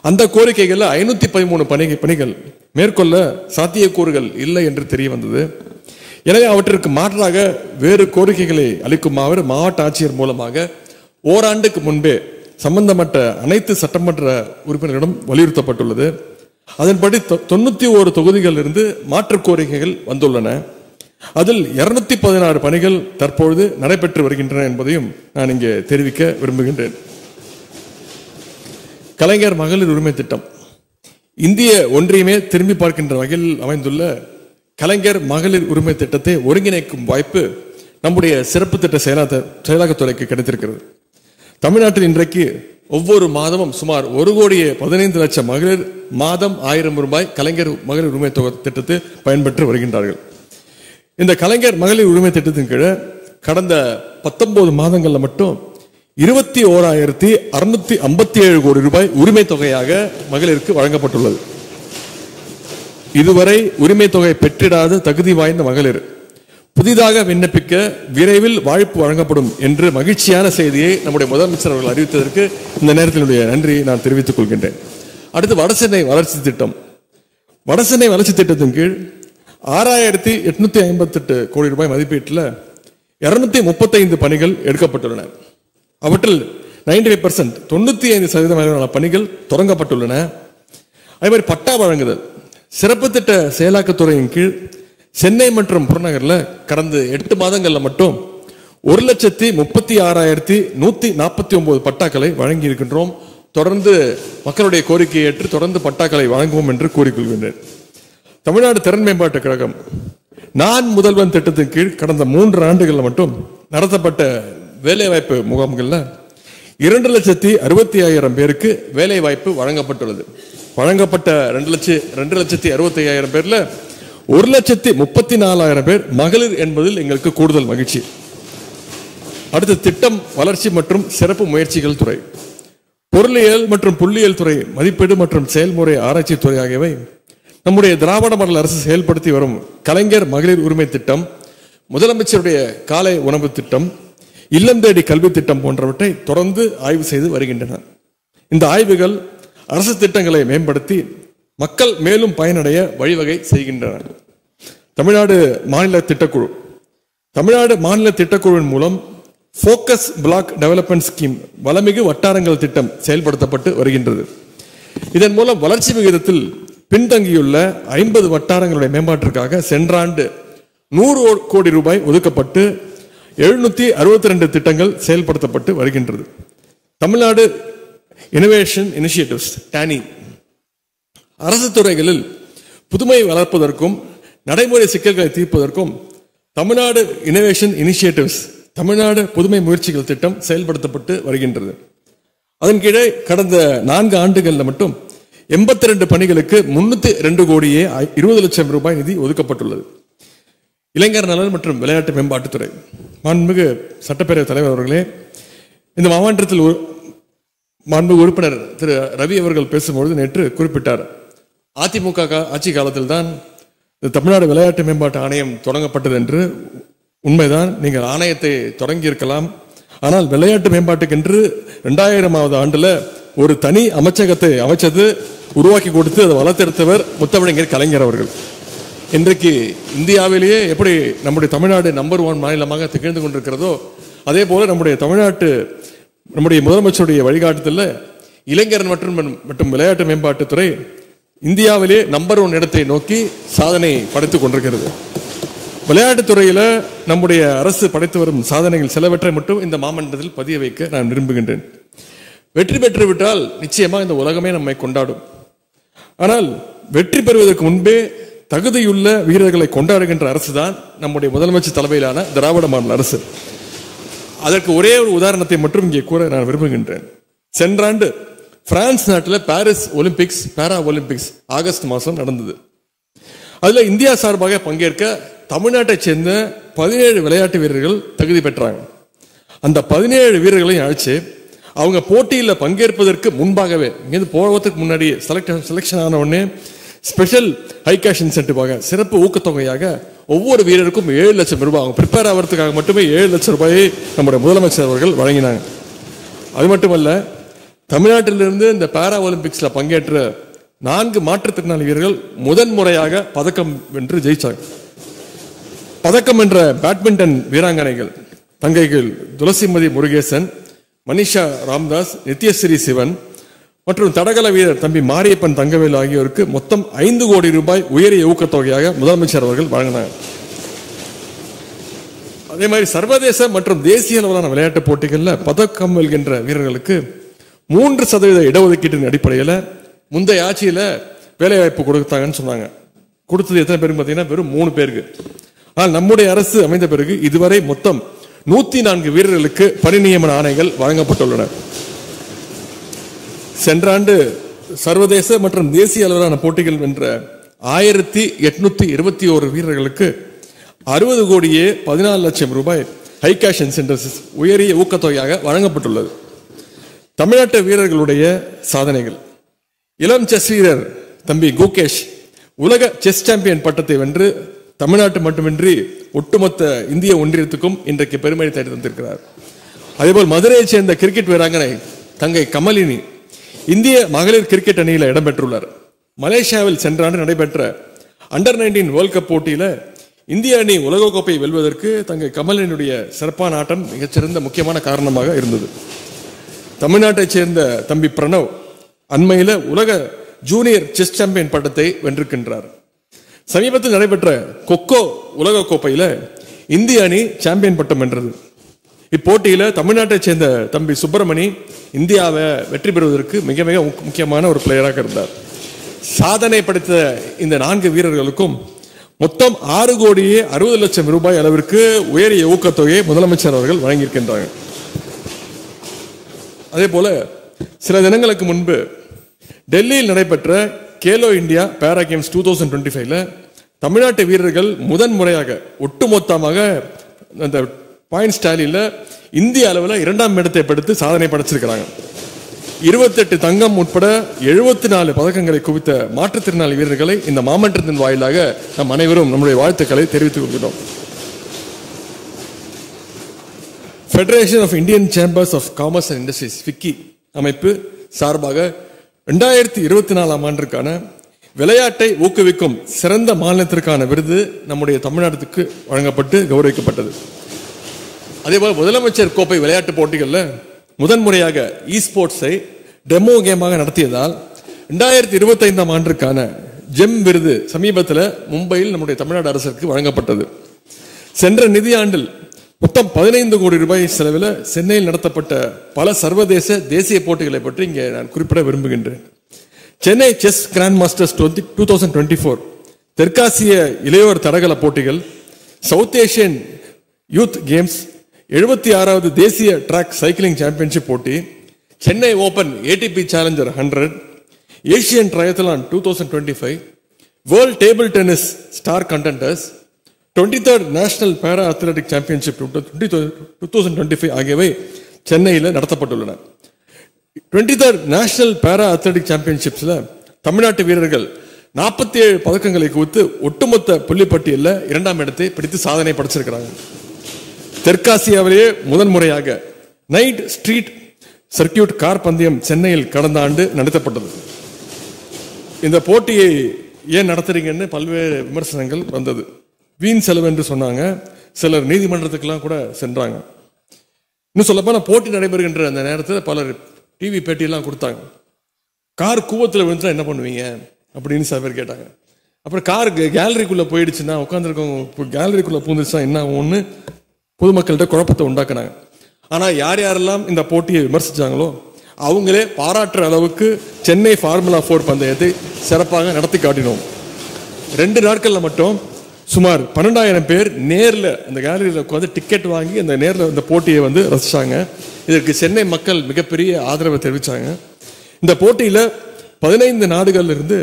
அந்த கோரிக்கைகள் 513 பணிகள் மேற்கொள்ள சாத்தியக்கூறுகள் இல்லை என்று தெரிய வந்தது. எனவே அவற்றிற்கு மாற்றாக வேறு கோரிக்கைகளை அளிக்குமாறு மாவட்ட ஆட்சியர் மூலமாக ஓராண்டுக்கு முன்பே சம்பந்தப்பட்ட அனைத்து சட்டமன்ற உறுப்பினர்களிடம் வலியுறுத்தப்பட்டுள்ளது. அதன்படி 91 தொகுதிகளில் இருந்து மாற்று கோரிக்கைகள் வந்துள்ளன. அதில் 216 பணிகள் தற்பொழுது நடைபெற்று வருகின்றன என்பதையும் நான் இங்கே தெரிவிக்க விரும்புகின்றேன். கலைஞர் மகளிர் உரிமை திட்டம் இந்திய ஒன்றியமே திரும்பி பார்க்கின்ற வகையில் அமைந்துள்ள கலைஞர் மகளிர் உரிமை திட்டத்தை ஒருங்கிணைக்கும் வாய்ப்பு நம்முடைய சிறப்பு திட்ட செயலாக்கத்துறைக்கு கிடைத்திருக்கிறது. தமிழ்நாட்டில் இன்றைக்கு ஒவ்வொரு மாதமும் சுமார் 1,15,00,000 மகளிர் மாதம் 1000 ரூபாய் கலைஞர் மகளிர் உரிமை திட்டத்தை பயன்பெற்று வருகின்றார்கள். இந்த கலைஞர் மகளிர் உரிமை திட்டத்தின் கீழே கடந்த 19 மாதங்கள்ல மட்டும் 21,657 கோடி ரூபாய் உரிமை தொகையாக மகளிருக்கு வழங்கப்பட்டுள்ளது. இதுவரை உரிமை தொகை பெற்றிடாத தகுதி வாய்ந்த மகளிர் புதிதாக விண்ணப்பிக்க விரைவில் வாய்ப்பு வழங்கப்படும் என்று மகிழ்ச்சியான செய்தியை நம்முடைய முதலமைச்சர் அவர்கள் அறிவித்ததற்கு இந்த நேரத்தினுடைய நன்றியை நான் தெரிவித்துக் கொள்கின்றேன். அடுத்து வடசென்னை வளர்ச்சி திட்டம். வடசென்னை வளர்ச்சி திட்டத்தின் கீழ் 6,858 கோடி ரூபாய் மதிப்பீட்டில் 235 பணிகள் எடுக்கப்பட்டுள்ளன. அவற்றில் 95% 95% பணிகள் தொடங்கப்பட்டுள்ளன. அதே மாதிரி பட்டா வழங்குதல் சிறப்பு திட்ட செயலாக்கத்துறையின் கீழ் சென்னை மற்றும் புறநகர்ல கடந்த 8 மாதங்கள்ல மட்டும் 1,36,149 பட்டாக்களை வழங்கி இருக்கின்றோம். தொடர்ந்து மக்களுடைய கோரிக்கையை ஏற்று தொடர்ந்து பட்டாக்களை வழங்குவோம் என்று கூறிக்கொள்கின்றேன். தமிழ்நாடு திறன் மேம்பாட்டு கழகம் நான் முதல்வன் திட்டத்தின் கீழ் கடந்த 3 ஆண்டுகள்ல மட்டும் நடத்தப்பட்ட வேலைவாய்ப்பு முகாம்கள்ல 2,65,000 பேருக்கு வேலை வாய்ப்பு வழங்கப்பட்டுள்ளது. வழங்கப்பட்ட 2,65,000 பேர்ல 1,34,000 பேர் மகளிர் என்பதில் எங்களுக்கு கூடுதல் மகிழ்ச்சி. அடுத்த திட்டம் வளர்ச்சி மற்றும் சிறப்பு முயற்சிகள் துறை. பொருளியல் மற்றும் புள்ளியியல் துறை, மதிப்பீடு மற்றும் செயல்முறை ஆராய்ச்சி துறை ஆகியவை நம்முடைய திராவிட மாடல் அரசு செயல்படுத்தி வரும் கலைஞர் மகளிர் உரிமை திட்டம், முதலமைச்சருடைய காலை உணவு திட்டம், இல்லம் தேடி கல்வி திட்டம் போன்றவற்றை தொடர்ந்து ஆய்வு செய்து வருகின்றன. இந்த ஆய்வுகள் அரசு திட்டங்களை மேம்படுத்தி மக்கள் மேலும் பயனடைய வழிவகை செய்கின்றன. தமிழ்நாடு மாநில திட்டக்குழு. தமிழ்நாடு மாநில திட்டக்குழுவின் மூலம் போக்கஸ் பிளாக் டெவலப்மெண்ட் ஸ்கீம் வளமிகு வட்டாரங்கள் திட்டம் செயல்படுத்தப்பட்டு வருகின்றது. இதன் மூலம் வளர்ச்சி விகிதத்தில் பின்தங்கியுள்ள 50 வட்டாரங்களுடைய மேம்பாட்டிற்காக சென்ற ஆண்டு 100 கோடி ரூபாய் ஒதுக்கப்பட்டு 762 திட்டங்கள் செயல்படுத்தப்பட்டு வருகின்றது. தமிழ்நாடு இனோவேஷன் இனிஷியேட்டிவ்ஸ் டானி அரசு துறைகளில் புதுமை வளர்ப்பதற்கும் நடைமுறை சிக்கல்களை தீர்ப்பதற்கும் தமிழ்நாடு இனோவேஷன் இனிஷியேட்டிவ்ஸ் தமிழ்நாடு புதுமை முயற்சிகள் திட்டம் செயல்படுத்தப்பட்டு வருகின்றது. அதன் கீழே கடந்த 4 ஆண்டுகளில் மட்டும் 82 பணிகளுக்கு 302 கோடியே 20 லட்சம் ரூபாய் நிதி ஒதுக்கப்பட்டுள்ளது. இளைஞர் நலன் மற்றும் விளையாட்டு மேம்பாட்டுத்துறை. மாண்புமிகு சட்டப்பேரவை தலைவர் அவர்களே, இந்த மாவட்டத்தில் மாண்புமிகு உறுப்பினர் திரு ரவி அவர்கள் பேசும்பொழுது நேற்று குறிப்பிட்டார், அதிமுக ஆட்சி காலத்தில் தான் தமிழ்நாடு விளையாட்டு மேம்பாட்டு ஆணையம் தொடங்கப்பட்டது என்று உண்மைதான். நீங்கள் ஆணையத்தை தொடங்கி இருக்கலாம். ஆனால் விளையாட்டு மேம்பாட்டுக்கென்று 2000ஆவது ஆண்டுல ஒரு தனி அமைச்சகத்தை அமைச்சது, உருவாக்கி கொடுத்து அதை வளர்த்தெடுத்தவர் முத்தமிழர் கலைஞர் அவர்கள். இன்றைக்கு இந்தியாவிலேயே எப்படி நம்முடைய தமிழ்நாடு நம்பர் 1 மாநிலமாக திகழ்ந்து கொண்டிருக்கிறதோ அதே போல நம்முடைய முதலமைச்சருடைய வழிகாட்டுதல்ல இளைஞர் மற்றும் விளையாட்டு மேம்பாட்டுத்துறை இந்தியாவிலே நம்பர் 1 இடத்தை நோக்கி சாதனை படைத்துக் கொண்டிருக்கிறது. விளையாட்டுத்துறையில நம்முடைய அரசு படைத்து வரும் சாதனைகள் சிலவற்றை மட்டும் இந்த மாமன்றத்தில் பதிய வைக்க நான் விரும்புகின்றேன். வெற்றி பெற்று விட்டால் நிச்சயமா இந்த உலகமே நம்மை கொண்டாடும். ஆனால் வெற்றி பெறுவதற்கு முன்பே தகுதியுள்ள வீரர்களை கொண்டாடுகின்ற அரசு தான் நம்முடைய முதலமைச்சர் தலைமையிலான திராவிட மாடல் அரசு. அதற்கு ஒரே ஒரு உதாரணத்தை மட்டும் இங்கே கூற நான் விரும்புகின்றேன். சென்ற ஆண்டு பிரான்ஸ் நாட்டில் பாரிஸ் ஒலிம்பிக்ஸ் பாரா ஒலிம்பிக்ஸ் ஆகஸ்ட் மாதம் நடந்தது. அதுல இந்தியா சார்பாக பங்கேற்க தமிழ்நாட்டை சேர்ந்த 17 விளையாட்டு வீரர்கள் தகுதி பெற்றாங்க. அந்த 17 வீரர்களையும் அழைச்சு அவங்க போட்டியில் பங்கேற்பதற்கு முன்பாகவே இங்கிருந்து போவதற்கு முன்னாடியே செலக்ஷன் ஆன உடனே ஸ்பெஷல் ஹை கேஷ் இன்சென்டிவாக சிறப்பு ஊக்கத்தொகையாக ஒவ்வொரு வீரருக்கும் 7 லட்சம் ரூபாய், அவங்க ப்ரிப்பேர் ஆகிறதுக்காக மட்டுமே 7 லட்சம் ரூபாயை நம்முடைய முதலமைச்சர் அவர்கள் வழங்கினாங்க. அது மட்டுமல்ல, தமிழ்நாட்டிலிருந்து இந்த பாரா ஒலிம்பிக்ஸ்ல பங்கேற்ற 4 மாற்றுத்திறனாளி வீரர்கள் முதன்முறையாக பதக்கம் வென்று ஜெயிச்சாங்க. பதக்கம் என்ற பேட்மிண்டன் வீராங்கனைகள் தங்கைகள் துளசிமதி முருகேசன், மனிஷா ராம்தாஸ், நித்யஸ்ரீ சிவன் மற்றும் தடகள வீரர் தம்பி மாரியப்பன் தங்கவேல் ஆகியோருக்கு மொத்தம் 5 கோடி ரூபாய் உயரிய ஊக்கத்தொகையாக முதலமைச்சர் அவர்கள் வழங்கினார். அதே மாதிரி சர்வதேச மற்றும் தேசிய அளவிலான விளையாட்டு போட்டிகளில் பதக்கம் வெல்கின்ற வீரர்களுக்கு 3% இடஒதுக்கீட்டின் அடிப்படையில் முந்தைய ஆட்சியில வேலை வாய்ப்பு கொடுத்தாங்கன்னு சொன்னாங்க. கொடுத்தது எத்தனை பேருக்கு பார்த்தீங்கன்னா வெறும் 3 பேருக்கு. ஆனால் நம்முடைய அரசு அமைந்த பிறகு இதுவரை மொத்தம் 104 வீரர்களுக்கு பணி நியமன ஆணைகள் வழங்கப்பட்டுள்ளன. சென்ற ஆண்டு சர்வதேச மற்றும் தேசிய அளவிலான போட்டிகள் வென்ற 1821 வீரர்களுக்கு 60 கோடியே 14 லட்சம் ரூபாய் ஹை கேஷ் இன்சென்டிவ்ஸ் உயரிய ஊக்கத்தொகையாக வழங்கப்பட்டுள்ளது. தமிழ்நாட்டு வீரர்களுடைய சாதனைகள்: இளம் செஸ் வீரர் தம்பி குகேஷ் உலக செஸ் சாம்பியன் பட்டத்தை வென்று தமிழ்நாட்டு மட்டுமின்றி ஒட்டுமொத்த இந்திய ஒன்றியத்துக்கும் இன்றைக்கு பெருமை தேடி தந்திருக்கிறார். அதேபோல் மதுரையை சேர்ந்த கிரிக்கெட் வீராங்கனை தங்கை கமலினி இந்திய மகளிர் கிரிக்கெட் அணியில் இடம்பெற்றுள்ளார். மலேசியாவில் சென்ற ஆண்டு நடைபெற்ற அண்டர் 19 வேர்ல்ட் கப் போட்டியில இந்திய அணி உலகக்கோப்பை வெல்வதற்கு தங்கை கமலினுடைய சிறப்பான ஆட்டம் மிகச்சிறந்த முக்கியமான காரணமாக இருந்தது. தமிழ்நாட்டை சேர்ந்த தம்பி பிரணவ் அண்மையில உலக ஜூனியர் செஸ் சாம்பியன் பட்டத்தை வென்றிருக்கின்றார். சமீபத்தில் நடைபெற்ற கொக்கோ உலக கோப்பையில இந்திய அணி சாம்பியன் பட்டம் வென்றது. இப்போட்டியில தமிழ்நாட்டை சேர்ந்த தம்பி சுப்பிரமணி இந்தியாவை வெற்றி பெறுவதற்கு மிக மிக முக்கியமான ஒரு பிளேயராக இருந்தார். சாதனை படைத்த இந்த 4 வீரர்களுக்கும் மொத்தம் 6 கோடியே 60 லட்சம் ரூபாய் அளவிற்கு உயரிய ஊக்கத்தொகையை முதலமைச்சர் அவர்கள் வழங்கியிருக்கின்றாங்க. அதே போல சில தினங்களுக்கு முன்பு டெல்லியில் நடைபெற்ற கேலோ இந்தியா பாரா கேம்ஸ் 2025ல தமிழ்நாட்டு வீரர்கள் முதன்முறையாக ஒட்டுமொத்தமாக அந்த பாயிண்ட்ஸ் டாலியில இந்திய அளவில் 2ஆம் இடத்தை பிடித்து சாதனை படைச்சிருக்கிறாங்க. 28 தங்கம் உட்பட 74 பதக்கங்களை குவித்த மாற்றுத்திறனாளி வீரர்களை இந்த மாமன்றத்தின் வாயிலாக நம் அனைவரும் நம்முடைய வாழ்த்துக்களை தெரிவித்துக் கொள்கிறோம். Federation of Indian Chambers of Commerce and Industries FICCI அமைப்பு சார்பாக 2024ஆம் ஆண்டிற்கான விளையாட்டை ஊக்குவிக்கும் சிறந்த மாநிலத்திற்கான விருது நம்முடைய தமிழ்நாட்டுக்கு வழங்கப்பட்டு கௌரவிக்கப்பட்டது. அதேபோல் முதலமைச்சர் கோப்பை விளையாட்டு போட்டிகளில் முதன்முறையாக இ ஸ்போர்ட்ஸை டெமோ கேமாக நடத்தியதால் 2025ஆம் ஆண்டிற்கான ஜெம் விருது சமீபத்தில் மும்பையில் நம்முடைய தமிழ்நாடு அரசுக்கு வழங்கப்பட்டது. சென்ற நிதியாண்டில் மொத்தம் 15 கோடி ரூபாய் செலவில் சென்னையில் நடத்தப்பட்ட பல சர்வதேச தேசிய போட்டிகளை பற்றி இங்கே நான் குறிப்பிட விரும்புகின்றேன். சென்னை செஸ் கிராண்ட் மாஸ்டர்ஸ் 2024, தெற்காசிய இளையோர் தடகள போட்டிகள், சவுத் ஏசியன் யூத் கேம்ஸ், 76வது தேசிய டிராக் சைக்கிளிங் சாம்பியன்ஷிப் போட்டி, Chennai open ATP challenger 100, Asian triathlon 2025, world table tennis star contenders, 23rd national para athletic championship 2025 ஆகியவை சென்னையில் நடத்தப்பட்டுள்ளன. 23rd நேஷனல் பாரா அத்லெட்டிக் சாம்பியன்ஷிப்ஸ்ல தமிழ்நாட்டு வீரர்கள் 47 பதக்கங்களை குவித்து ஒட்டுமொத்த புள்ளிப்பட்டியலில் 2ஆம் இடத்தை பிடித்து சாதனை படைச்சிருக்கிறாங்க. தெற்காசியாவிலேயே முதல் முறையாக நைட் ஸ்ட்ரீட் சர்க்கியூட் கார் பந்தயம் சென்னையில் கடந்த ஆண்டு நடத்தப்பட்டது. இந்த போட்டியை ஏன் நடத்துறீங்கன்னு பல்வேறு விமர்சனங்கள் வந்தது. வீண் செலவு என்று சொன்னாங்க. சிலர் நீதிமன்றத்துக்கெல்லாம் கூட சென்றாங்க. இன்னும் சொல்லப்போனால் போட்டி நடைபெறுகின்ற அந்த நேரத்தில் பலர் டிவி பேட்டியெல்லாம் கொடுத்தாங்க. கார் கூவத்தில் விழுந்துட்டா என்ன பண்ணுவீங்க அப்படின்னு சில பேர் கேட்டாங்க. அப்புறம் கார் கேலரிக்குள்ளே போயிடுச்சுன்னா உட்காந்துருக்கவங்க கேலரிக்குள்ளே பூந்துச்சுன்னா என்ன ஆகும்னு பொதுமக்கள்கிட்ட குழப்பத்தை உண்டாக்குனாங்க. ஆனால் யார் யாரெல்லாம் இந்த போட்டியை விமர்சித்தாங்களோ அவங்களே பாராட்டுற அளவுக்கு சென்னை ஃபார்முலா 4 பந்தயத்தை சிறப்பாக நடத்தி காட்டினோம். 2 நாட்களில் மட்டும் சுமார் 12,000 பேர் நேரில் அந்த கேலரியில் உட்காந்து டிக்கெட் வாங்கி அந்த நேரில் இந்த போட்டியை ரசித்தாங்க. இதற்கு சென்னை மக்கள் மிகப்பெரிய ஆதரவை தெரிவித்தாங்க. இந்த போட்டியில் 15 நாடுகளில் இருந்து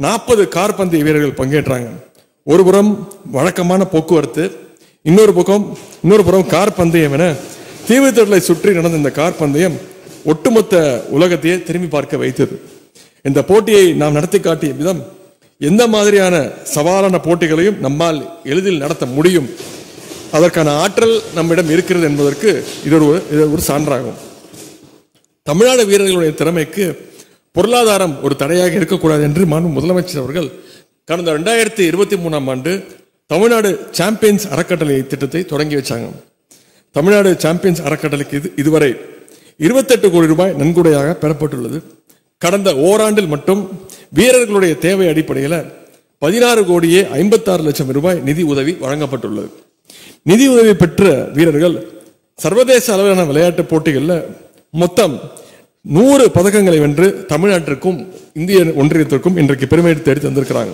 40 கார் பந்தய வீரர்கள் பங்கேற்றாங்க. ஒரு புறம் வழக்கமான போக்குவரத்து, இன்னொரு புறம் கார் பந்தயம் என தீவுத்திடலை சுற்றி நடந்த இந்த கார் பந்தயம் ஒட்டுமொத்த உலகத்தையே திரும்பி பார்க்க வைத்தது. இந்த போட்டியை நாம் நடத்தி காட்டிய விதம் எந்த மாதிரியான சவாலான போட்டிகளையும் நம்மால் எளிதில் நடத்த முடியும், அதற்கான ஆற்றல் நம்மிடம் இருக்கிறது என்பதற்கு இது ஒரு சான்றாகும். தமிழ்நாடு வீரர்களுடைய திறமைக்கு பொருளாதாரம் ஒரு தடையாக இருக்கக்கூடாது என்று மாண்பு முதலமைச்சர் அவர்கள் கடந்த 2023ஆம் ஆண்டு தமிழ்நாடு சாம்பியன்ஸ் அறக்கட்டளை திட்டத்தை தொடங்கி வச்சாங்க. தமிழ்நாடு சாம்பியன்ஸ் அறக்கட்டளைக்கு இதுவரை 28 கோடி ரூபாய் நன்கொடையாக பெறப்பட்டுள்ளது. கடந்த ஓராண்டில் மட்டும் வீரர்களுடைய தேவை அடிப்படையில் 16 கோடியே 56 லட்சம் ரூபாய் நிதி உதவி வழங்கப்பட்டுள்ளது. நிதி உதவி பெற்ற வீரர்கள் சர்வதேச அளவிலான விளையாட்டு போட்டிகளில் மொத்தம் 100 பதக்கங்களை வென்று தமிழ்நாட்டிற்கும் இந்திய ஒன்றியத்திற்கும் இன்றைக்கு பெருமை தேடி தந்திருக்கிறாங்க.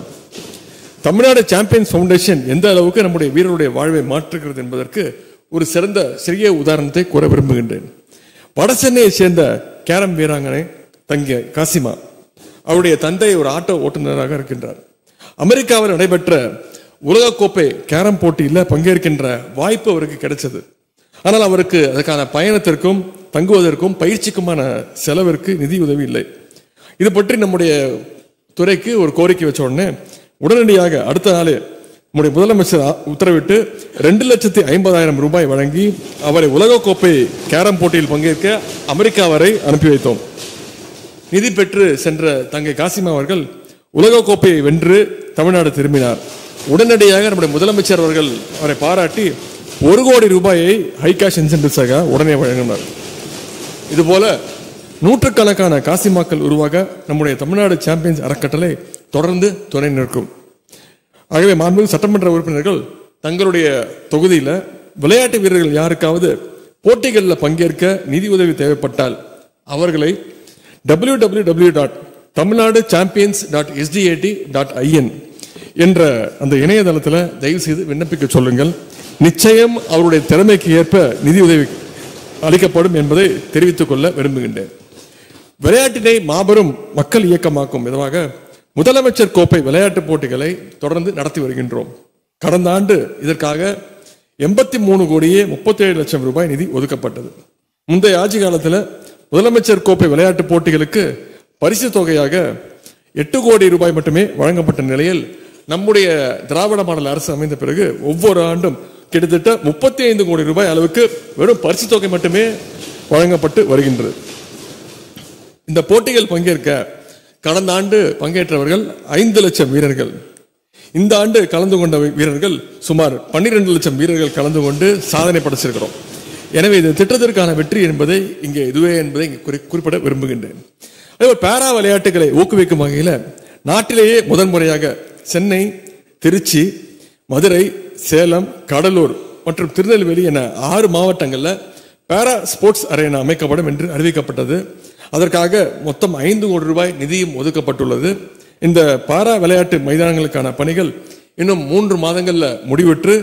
தமிழ்நாடு சாம்பியன்ஸ் ஃபவுண்டேஷன் எந்த அளவுக்கு நம்முடைய வீரருடைய வாழ்வை மாற்றுகிறது என்பதற்கு ஒரு சிறிய உதாரணத்தை கூற விரும்புகின்றேன். வட சென்னையை சேர்ந்த கேரம் வீராங்கனை தங்கிய காசிமா, அவருடைய தந்தை ஒரு ஆட்டோ ஓட்டுநராக இருக்கின்றார். அமெரிக்காவில் நடைபெற்ற உலகக்கோப்பை கேரம் போட்டியில் பங்கேற்கின்ற வாய்ப்பு அவருக்கு கிடைச்சது. ஆனால் அவருக்கு அதற்கான பயணத்திற்கும் தங்குவதற்கும் பயிற்சிக்குமான செலவிற்கு நிதி உதவி இல்லை. இது பற்றி நம்முடைய துறைக்கு ஒரு கோரிக்கை வச்ச உடனே உடனடியாக அடுத்த நாளே நம்முடைய முதலமைச்சர் உத்தரவிட்டு 2,50,000 ரூபாய் வழங்கி அவரை உலகக்கோப்பை கேரம் போட்டியில் பங்கேற்க அமெரிக்கா வரை அனுப்பி வைத்தோம். நிதி பெற்று சென்ற தங்கை காசிமா அவர்கள் உலகக்கோப்பையை வென்று தமிழ்நாடு திரும்பினார். உடனடியாக நம்முடைய முதலமைச்சர் அவர்கள் அவரை பாராட்டி 1 கோடி ரூபாயை ஹை கேஷ் இன்சென்டிவ்ஸாக உடனே வழங்கினார். இதுபோல நூற்றுக்கணக்கான காசிமாக்கள் உருவாக நம்முடைய தமிழ்நாடு சாம்பியன்ஸ் அறக்கட்டளை தொடர்ந்து துணை நிற்கும். ஆகவே மாண்புமிகு சட்டமன்ற உறுப்பினர்கள் தங்களுடைய தொகுதியில் விளையாட்டு வீரர்கள் யாருக்காவது போட்டிகளில் பங்கேற்க நிதி உதவி தேவைப்பட்டால் அவர்களை www.tamilnadu.champions.sdat.in என்ற அந்த இணையதளத்தில் தயவு செய்து விண்ணப்பிக்க சொல்லுங்கள். நிச்சயம் அவருடைய திறமைக்கு ஏற்ப நிதி உதவி அளிக்கப்படும் என்பதை தெரிவித்துக் கொள்ள விரும்புகின்றேன். விளையாட்டினை மாபெரும் மக்கள் இயக்கமாக்கும் விதமாக முதலமைச்சர் கோப்பை விளையாட்டு போட்டிகளை தொடர்ந்து நடத்தி வருகின்றோம். கடந்த ஆண்டு இதற்காக 83 கோடியே 37 லட்சம் ரூபாய் நிதி ஒதுக்கப்பட்டது. முந்தைய ஆட்சி காலத்தில் முதலமைச்சர் கோப்பை விளையாட்டு போட்டிகளுக்கு பரிசு தொகையாக 8 கோடி ரூபாய் மட்டுமே வழங்கப்பட்ட நிலையில் நம்முடைய திராவிட மாடல் அரசு அமைந்த பிறகு ஒவ்வொரு ஆண்டும் கிட்டத்தட்ட 35 கோடி ரூபாய் அளவுக்கு வெறும் பரிசு தொகை மட்டுமே வழங்கப்பட்டு வருகின்றது. இந்த போட்டிகள் பங்கேற்க கடந்த ஆண்டு பங்கேற்றவர்கள் 5 லட்சம் வீரர்கள். இந்த ஆண்டு கலந்து கொண்ட வீரர்கள் சுமார் 12 லட்சம் வீரர்கள் கலந்து கொண்டு சாதனை படைச்சிருக்கிறோம். எனவே இந்த திட்டத்திற்கான வெற்றி என்பதை இங்கே இதுவே என்பதை குறிப்பிட விரும்புகின்றேன். அதேபோல் பேரா விளையாட்டுகளை ஊக்குவிக்கும் வகையில் நாட்டிலேயே முதன்முறையாக சென்னை, திருச்சி, மதுரை, சேலம், கடலூர் மற்றும் திருநெல்வேலி என 6 மாவட்டங்களில் பேரா ஸ்போர்ட்ஸ் அரேனா அமைக்கப்படும் என்று அறிவிக்கப்பட்டது. அதற்காக மொத்தம் 5 கோடி ரூபாய் நிதியும் ஒதுக்கப்பட்டுள்ளது. இந்த பாரா விளையாட்டு மைதானங்களுக்கான பணிகள் இன்னும் 3 மாதங்களில் முடிவுற்று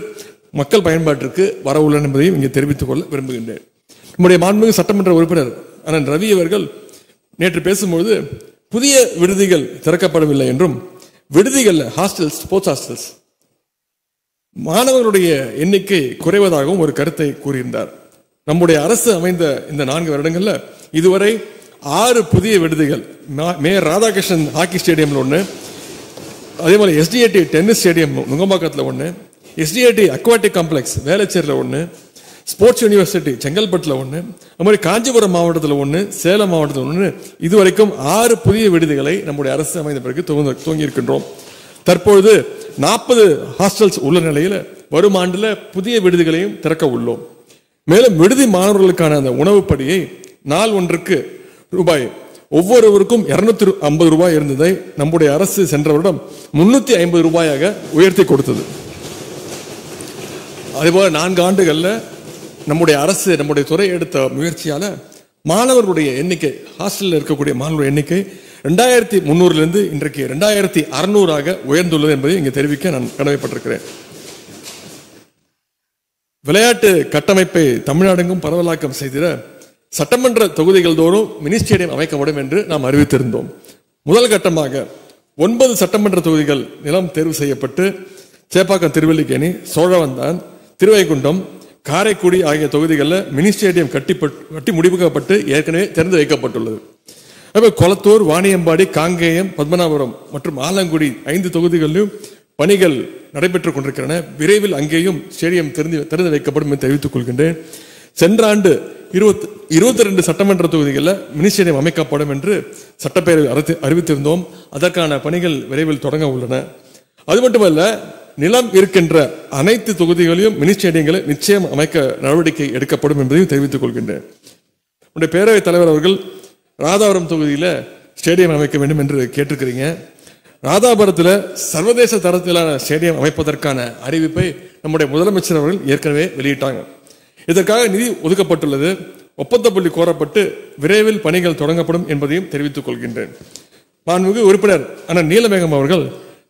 மக்கள் பயன்பாட்டிற்கு வர உள்ளன என்பதையும் இங்கே தெரிவித்துக் கொள்ள விரும்புகின்றேன். நம்முடைய மாண்புமிகு சட்டமன்ற உறுப்பினர் அண்ணன் ரவி அவர்கள் நேற்று பேசும்போது புதிய விடுதிகள் திறக்கப்படவில்லை என்றும் விடுதிகள் ஹாஸ்டல்ஸ், ஸ்போர்ட்ஸ் ஹாஸ்டல்ஸ் மாணவர்களுடைய எண்ணிக்கை குறைவதாகவும் ஒரு கருத்தை கூறியிருந்தார். நம்முடைய அரசு அமைந்த இந்த 4 வருடங்கள்ல இதுவரை 6 புதிய விடுதிகள், மேயர் ராதாகிருஷ்ணன் ஹாக்கி ஸ்டேடியம்ல 1, அதே மாதிரி SDAT டென்னிஸ் ஸ்டேடியம் நுங்கம்பாக்கத்தில் ஒன்று, SDAT அக்வாட்டிக் காம்ப்ளெக்ஸ் வேளச்சேரியில் ஒன்று, ஸ்போர்ட்ஸ் யூனிவர்சிட்டி செங்கல்பட்டில் ஒன்று, அது மாதிரி காஞ்சிபுரம் மாவட்டத்தில் ஒன்று, சேலம் மாவட்டத்தில் ஒன்று, இதுவரைக்கும் 6 புதிய விடுதிகளை நம்முடைய அரசு அமைந்த பிறகு துவங்கி இருக்கின்றோம். தற்பொழுது 40 ஹாஸ்டல்ஸ் உள்ள நிலையில் வரும் ஆண்டில் புதிய விடுதிகளையும் திறக்க உள்ளோம். மேலும் விடுதி மாணவர்களுக்கான அந்த உணவுப்படியை நாள் ஒன்றுக்கு ரூபாய் ஒவ்வொருவருக்கும் 250 ரூபாய் இருந்ததை நம்முடைய அரசு சென்ற வருடம் 350 ரூபாயாக உயர்த்தி கொடுத்தது. அதேபோல 4 ஆண்டுகளில் நம்முடைய அரசு நம்முடைய துறை எடுத்த முயற்சியால மாணவர்களுடைய எண்ணிக்கை, ஹாஸ்டலில் இருக்கக்கூடிய மாணவர்களுடைய எண்ணிக்கை 2300 இன்றைக்கு 2600 உயர்ந்துள்ளது என்பதை இங்கே தெரிவிக்க நான் கடமைப்பட்டிருக்கிறேன். விளையாட்டு கட்டமைப்பை தமிழ்நாடெங்கும் பரவலாக்கம் செய்திட சட்டமன்ற தொகுதிகள் தோறும் மினி ஸ்டேடியம் அமைக்கப்படும் என்று நாம் அறிவித்திருந்தோம். முதல் கட்டமாக 9 சட்டமன்ற தொகுதிகள் நிலம் தேர்வு செய்யப்பட்டு சேப்பாக்கம், திருவல்லிக்கேணி, சோழவந்தான், திருவைகுண்டம், காரைக்குடி ஆகிய தொகுதிகளில் மினி ஸ்டேடியம் கட்டி முடிக்கப்பட்டு ஏற்கனவே திறந்து வைக்கப்பட்டுள்ளது. கொளத்தூர், வாணியம்பாடி, காங்கேயம், பத்மநாபபுரம் மற்றும் ஆலங்குடி 5 தொகுதிகளிலும் பணிகள் நடைபெற்றுக் கொண்டிருக்கின்றன. விரைவில் அங்கேயும் ஸ்டேடியம் திறந்து வைக்கப்படும் என்று தெரிவித்துக் கொள்கின்றேன். சென்ற ஆண்டு 22 சட்டமன்ற தொகுதிகளில் மினி ஸ்டேடியம் அமைக்கப்படும் என்று சட்டப்பேரவை அறிவித்திருந்தோம். அதற்கான பணிகள் விரைவில் தொடங்க உள்ளன. அது மட்டுமல்ல, நிலம் இருக்கின்ற அனைத்து தொகுதிகளையும் மினி ஸ்டேடியங்களை நிச்சயம் அமைக்க நடவடிக்கை எடுக்கப்படும் என்பதையும் தெரிவித்துக் கொள்கின்றேன். உடைய பேரவைத் தலைவர் அவர்கள் ராதாபுரம் தொகுதியில் ஸ்டேடியம் அமைக்க வேண்டும் என்று கேட்டிருக்கிறீங்க. ராதாபுரத்தில் சர்வதேச தரத்திலான ஸ்டேடியம் அமைப்பதற்கான அறிவிப்பை நம்முடைய முதலமைச்சர் அவர்கள் ஏற்கனவே வெளியிட்டாங்க. இதற்காக நிதி ஒதுக்கப்பட்டுள்ளது. ஒப்பந்த புள்ளி கோரப்பட்டு விரைவில் பணிகள் தொடங்கப்படும் என்பதையும் தெரிவித்துக் கொள்கின்றேன். மாண்புமிகு உறுப்பினர் அண்ணன் நீலமேகம் அவர்கள்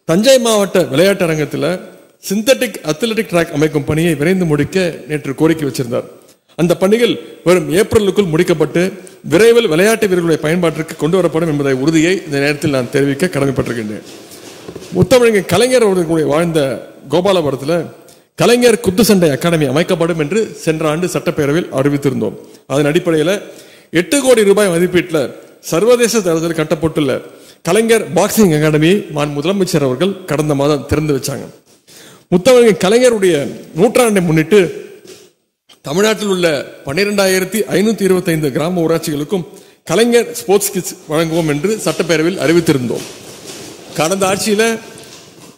தஞ்சை மாவட்ட விளையாட்டு அரங்கத்தில் சிந்தட்டிக் அத்லெட்டிக் ட்ராக் அமைக்கும் பணியை விரைந்து முடிக்க நேற்று கோரிக்கை வச்சிருந்தார். அந்த பணிகள் வரும் ஏப்ரலுக்குள் முடிக்கப்பட்டு விரைவில் விளையாட்டு வீரர்களுடைய பயன்பாட்டிற்கு கொண்டு வரப்படும் என்பதை உறுதியை இந்த நேரத்தில் நான் தெரிவிக்க கடமைப்பட்டிருக்கின்றேன். முத்தமிழர் கலைஞர் அவர்களுடைய வாழ்ந்த கோபாலபுரத்தில் கலைஞர் குத்துச்சண்டை அகாடமி அமைக்கப்படும் என்று சென்ற ஆண்டு சட்டப்பேரவையில் அறிவித்திருந்தோம். அதன் அடிப்படையில் 8 கோடி ரூபாய் மதிப்பீட்டில் சர்வதேச தரத்தில் கட்டப்பட்டுள்ள கலைஞர் பாக்ஸிங் அகாடமியை முதலமைச்சர் அவர்கள் கடந்த மாதம் திறந்து வச்சாங்க. முத்தமிழர் கலைஞருடைய நூற்றாண்டை முன்னிட்டு தமிழ்நாட்டில் உள்ள 12,525 கிராம ஊராட்சிகளுக்கும் கலைஞர் ஸ்போர்ட்ஸ் கிட்ஸ் வழங்குவோம் என்று சட்டப்பேரவையில் அறிவித்திருந்தோம். கடந்த ஆட்சியில்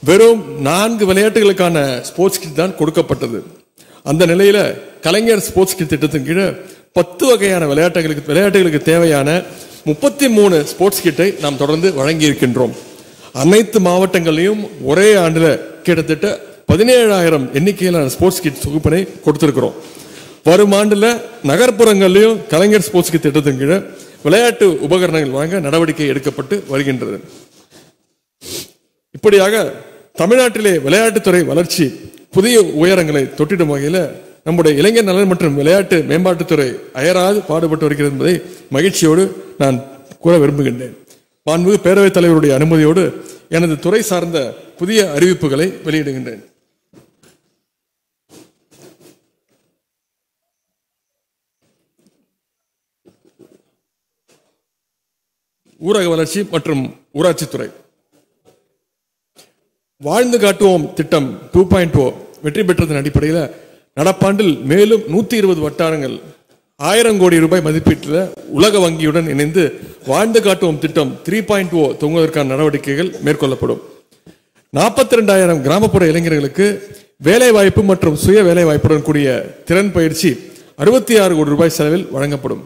வெறும் 4 விளையாட்டுகளுக்கான ஸ்போர்ட்ஸ் கிட் தான் கொடுக்கப்பட்டது. அந்த நிலையில கலைஞர் ஸ்போர்ட்ஸ் கிட் திட்டத்தின் கீழே 10 வகையான விளையாட்டுகளுக்கு தேவையான 33 ஸ்போர்ட்ஸ் கிட்டை நாம் தொடர்ந்து வழங்கி இருக்கின்றோம். அனைத்து மாவட்டங்களையும் ஒரே ஆண்டுல கிட்டத்தட்ட 17,000 எண்ணிக்கையிலான ஸ்போர்ட்ஸ் கிட் தொகுப்பினை கொடுத்திருக்கிறோம். வரும் ஆண்டுல நகர்ப்புறங்களிலும் கலைஞர் ஸ்போர்ட்ஸ் கிட் திட்டத்தின் கீழே விளையாட்டு உபகரணங்கள் வழங்க நடவடிக்கை எடுக்கப்பட்டு வருகின்றது. இப்படியாக தமிழ்நாட்டிலே விளையாட்டுத்துறை வளர்ச்சி புதிய உயரங்களை தொட்டிடும் வகையில் நம்முடைய இளைஞர் நலன் மற்றும் விளையாட்டு மேம்பாட்டுத்துறை அயராது பாடுபட்டு வருகிறது என்பதை மகிழ்ச்சியோடு நான் கூற விரும்புகின்றேன். மாண்புமிகு பேரவைத் தலைவருடைய அனுமதியோடு எனது துறை சார்ந்த புதிய அறிவிப்புகளை வெளியிடுகின்றேன். ஊரக வளர்ச்சி மற்றும் ஊராட்சித்துறை வாழ்ந்து காட்டுவோம் திட்டம் 2.0 வெற்றி பெற்றதன் அடிப்படையில் நடப்பாண்டில் மேலும் 120 வட்டாரங்கள் 1000 கோடி ரூபாய் மதிப்பீட்டில் உலக வங்கியுடன் இணைந்து வாழ்ந்து காட்டுவோம் திட்டம் 3.0 துவங்குவதற்கான நடவடிக்கைகள் மேற்கொள்ளப்படும். 42,000 கிராமப்புற இளைஞர்களுக்கு வேலை வாய்ப்பு மற்றும் சுய வேலை வாய்ப்புடன் கூடிய திறன் பயிற்சி 66 கோடி ரூபாய் செலவில் வழங்கப்படும்.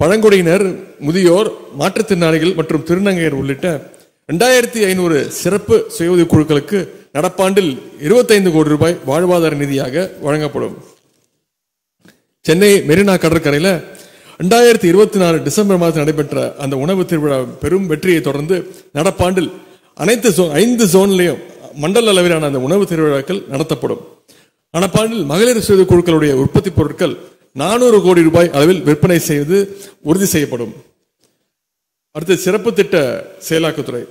பழங்குடியினர், முதியோர், மாற்றுத்திறனாளிகள் மற்றும் திருநங்கையர் உள்ளிட்ட 2500 சிறப்பு சுய உதவி குழுக்களுக்கு நடப்பாண்டில் 25 கோடி ரூபாய் வாழ்வாதார நிதியாக வழங்கப்படும். சென்னை மெரினா கடற்கரையில் 2024 டிசம்பர் மாதத்தில் நடைபெற்ற அந்த உணவு திருவிழா பெரும் வெற்றியை தொடர்ந்து நடப்பாண்டில் அனைத்து 5 ஜோன்லையும் மண்டல அளவிலான அந்த உணவு திருவிழாக்கள் நடத்தப்படும். நடப்பாண்டில் மகளிர் சுய குழுக்களுடைய உற்பத்தி பொருட்கள் 400 கோடி ரூபாய் அளவில் விற்பனை செய்வது உறுதி செய்யப்படும். அடுத்து சிறப்பு திட்ட செயலாக்கத்துறை.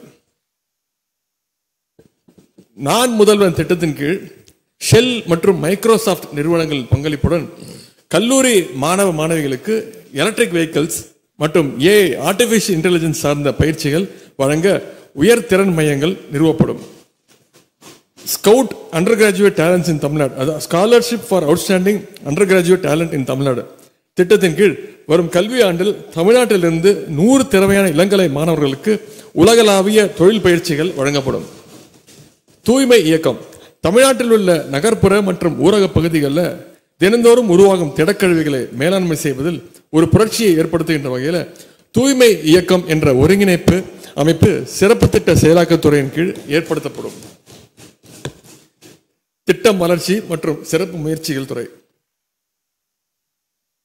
நான் முதல்வன் திட்டத்தின் கீழ் ஷெல் மற்றும் மைக்ரோசாப்ட் நிறுவனங்கள் பங்களிப்புடன் கல்லூரி மாணவ மாணவிகளுக்கு எலக்ட்ரிக் வெஹிக்கிள்ஸ் மற்றும் ஆர்டிபிஷியல் இன்டெலிஜென்ஸ் சார்ந்த பயிற்சிகள் வழங்க உயர் திறன் மையங்கள் நிறுவப்படும். ஸ்கவுட் அண்டர் கிராஜுவேட் டேலண்ட்ஸ் இன் தமிழ்நாடு, அதாவது scholarship for outstanding under graduate talent இன் தமிழ்நாடு திட்டத்தின் கீழ் வரும் கல்வி ஆண்டில் தமிழ்நாட்டிலிருந்து 100 திறமையான இளங்கலை மாணவர்களுக்கு உலகளாவிய தொழில் பயிற்சிகள் வழங்கப்படும். தூய்மை இயக்கம் தமிழ்நாட்டில் உள்ள நகர்ப்புற மற்றும் ஊரக பகுதிகளில் தினந்தோறும் உருவாகும் திடக்கழிவுகளை மேலாண்மை செய்வதில் ஒரு புரட்சியை ஏற்படுத்துகின்ற வகையில் தூய்மை இயக்கம் என்ற ஒருங்கிணைப்பு அமைப்பு சிறப்பு திட்ட செயலாக்கத்துறையின் கீழ் ஏற்படுத்தப்படும். திட்டம் வளர்ச்சி மற்றும் சிறப்பு முயற்சிகள் துறை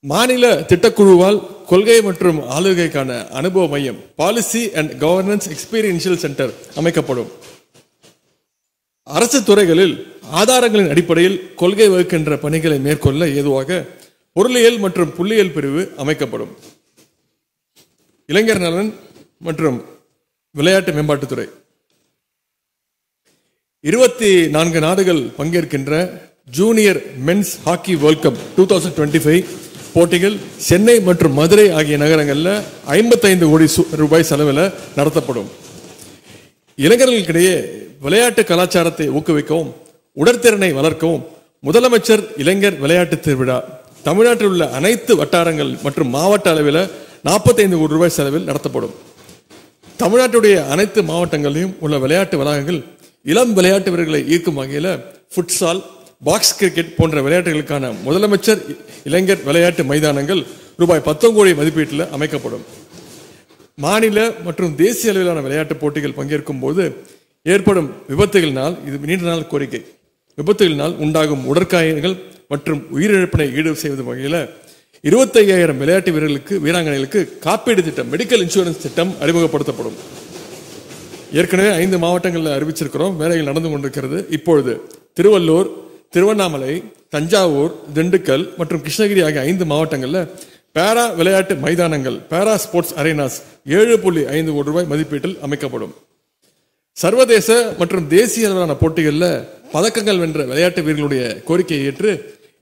மாநில திட்டக்குழுவால் கொள்கை மற்றும் ஆளுகைக்கான அனுபவ மையம் policy and governance experiential centre அமைக்கப்படும். அரசு துறைகளில் ஆதாரங்களின் அடிப்படையில் கொள்கை வகுக்கின்ற பணிகளை மேற்கொள்ள ஏதுவாக பொருளியல் மற்றும் புள்ளியியல் பிரிவு அமைக்கப்படும். இளைஞர் நலன் மற்றும் விளையாட்டு மேம்பாட்டுத்துறை 24 நாடுகள் பங்கேற்கின்ற junior men's hockey world cup 2025 போட்டிகள் சென்னை மற்றும் மதுரை ஆகிய நகரங்களில் 55 கோடி ரூபாய் செலவில் நடத்தப்படும். இளைஞர்களுக்கிடையே விளையாட்டு கலாச்சாரத்தை ஊக்குவிக்கவும் உடற்திறனை வளர்க்கவும் முதலமைச்சர் இளைஞர் விளையாட்டு திருவிழா தமிழ்நாட்டில் உள்ள அனைத்து வட்டாரங்கள் மற்றும் மாவட்ட அளவில் 45 கோடி ரூபாய் செலவில் நடத்தப்படும். தமிழ்நாட்டுடைய அனைத்து மாவட்டங்களிலும் உள்ள விளையாட்டு வளாகங்கள் இளம் விளையாட்டு வீரர்களை ஈர்க்கும் வகையில் ஃபுட்சால், பாக்ஸ் கிரிக்கெட் போன்ற விளையாட்டுகளுக்கான முதலமைச்சர் இளைஞர் விளையாட்டு மைதானங்கள் ரூபாய் 10 கோடி மதிப்பீட்டில் அமைக்கப்படும். மாநில மற்றும் தேசிய அளவிலான விளையாட்டு போட்டிகள் பங்கேற்கும் போது ஏற்படும் விபத்துகளினால், இது நீண்ட நாள் கோரிக்கை, விபத்துகளினால் உண்டாகும் உடற்காயங்கள் மற்றும் உயிரிழப்பினை ஈடு செய்வது வகையில் 25,000 விளையாட்டு வீரர்களுக்கு வீராங்கனைகளுக்கு காப்பீடு திட்டம் மெடிக்கல் இன்சூரன்ஸ் திட்டம் அறிமுகப்படுத்தப்படும். ஏற்கனவே 5 மாவட்டங்களில் அறிவிச்சிருக்கிறோம், வேலைகள் நடந்து கொண்டிருக்கிறது. இப்பொழுது திருவள்ளூர், திருவண்ணாமலை, தஞ்சாவூர், திண்டுக்கல் மற்றும் கிருஷ்ணகிரி ஆகிய 5 மாவட்டங்களில் பேரா விளையாட்டு மைதானங்கள் பேரா ஸ்போர்ட்ஸ் அரேனாஸ் 7.5 கோடி ரூபாய் மதிப்பீட்டில் அமைக்கப்படும். சர்வதேச மற்றும் தேசிய அளவிலான போட்டிகளில் பதக்கங்கள் வென்ற விளையாட்டு வீரர்களுடைய கோரிக்கையை ஏற்று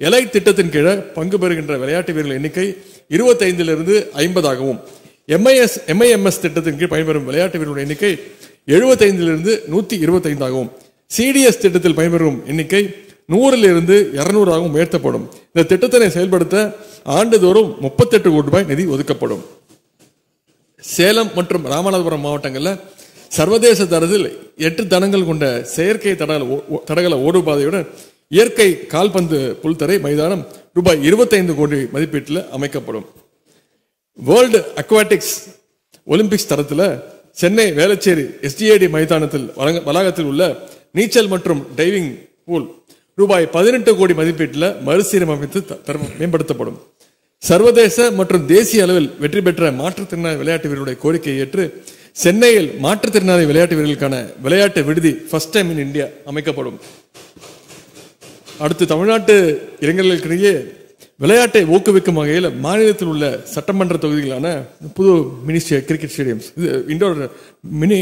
எலைட் திட்டத்தின் கீழே பங்கு பெறுகின்ற விளையாட்டு வீரர்கள் எண்ணிக்கை 25 50 ஆகவும் MIMS திட்டத்தின் கீழ் பயன்பெறும் விளையாட்டு வீரர்களுடைய எண்ணிக்கை 75 125 ஆகவும் CDS திட்டத்தில் பயன்பெறும் எண்ணிக்கை 100 200 ஆகவும் உயர்த்தப்படும். இந்த திட்டத்தினை செயல்படுத்த ஆண்டுதோறும் 38 கோடி ரூபாய் நிதி ஒதுக்கப்படும். சேலம் மற்றும் ராமநாதபுரம் மாவட்டங்களில் சர்வதேச தரத்தில் 8 தடங்கள் கொண்ட செயற்கை தடகள ஓடுபாதையுடன் இயற்கை கால்பந்து புல்தரை மைதானம் ரூபாய் 25 கோடி மதிப்பீட்டில் அமைக்கப்படும். வேர்ல்டு அக்வாட்டிக்ஸ் ஒலிம்பிக்ஸ் தரத்தில் சென்னை வேளச்சேரி SDAD மைதானத்தில் வளாகத்தில் உள்ள நீச்சல் மற்றும் டைவிங் பூல் ரூபாய் 18 கோடி மதிப்பீட்டில் மறுசீரமைத்து மேம்படுத்தப்படும். சர்வதேச மற்றும் தேசிய அளவில் வெற்றி பெற்ற மாற்றுத்திறனாளி விளையாட்டு வீரர்களுடைய கோரிக்கையை ஏற்று சென்னையில் மாற்றுத்திறனாளி விளையாட்டு வீரர்களுக்கான விளையாட்டு விடுதி ஃபர்ஸ்ட் டைம் இன் இந்தியா அமைக்கப்படும். அடுத்து தமிழ்நாட்டு இளைஞர்களுக்கிடையே விளையாட்டை ஊக்குவிக்கும் வகையில் மாநிலத்தில் உள்ள சட்டமன்ற தொகுதிகளான புது mini cricket stadiums, indoor mini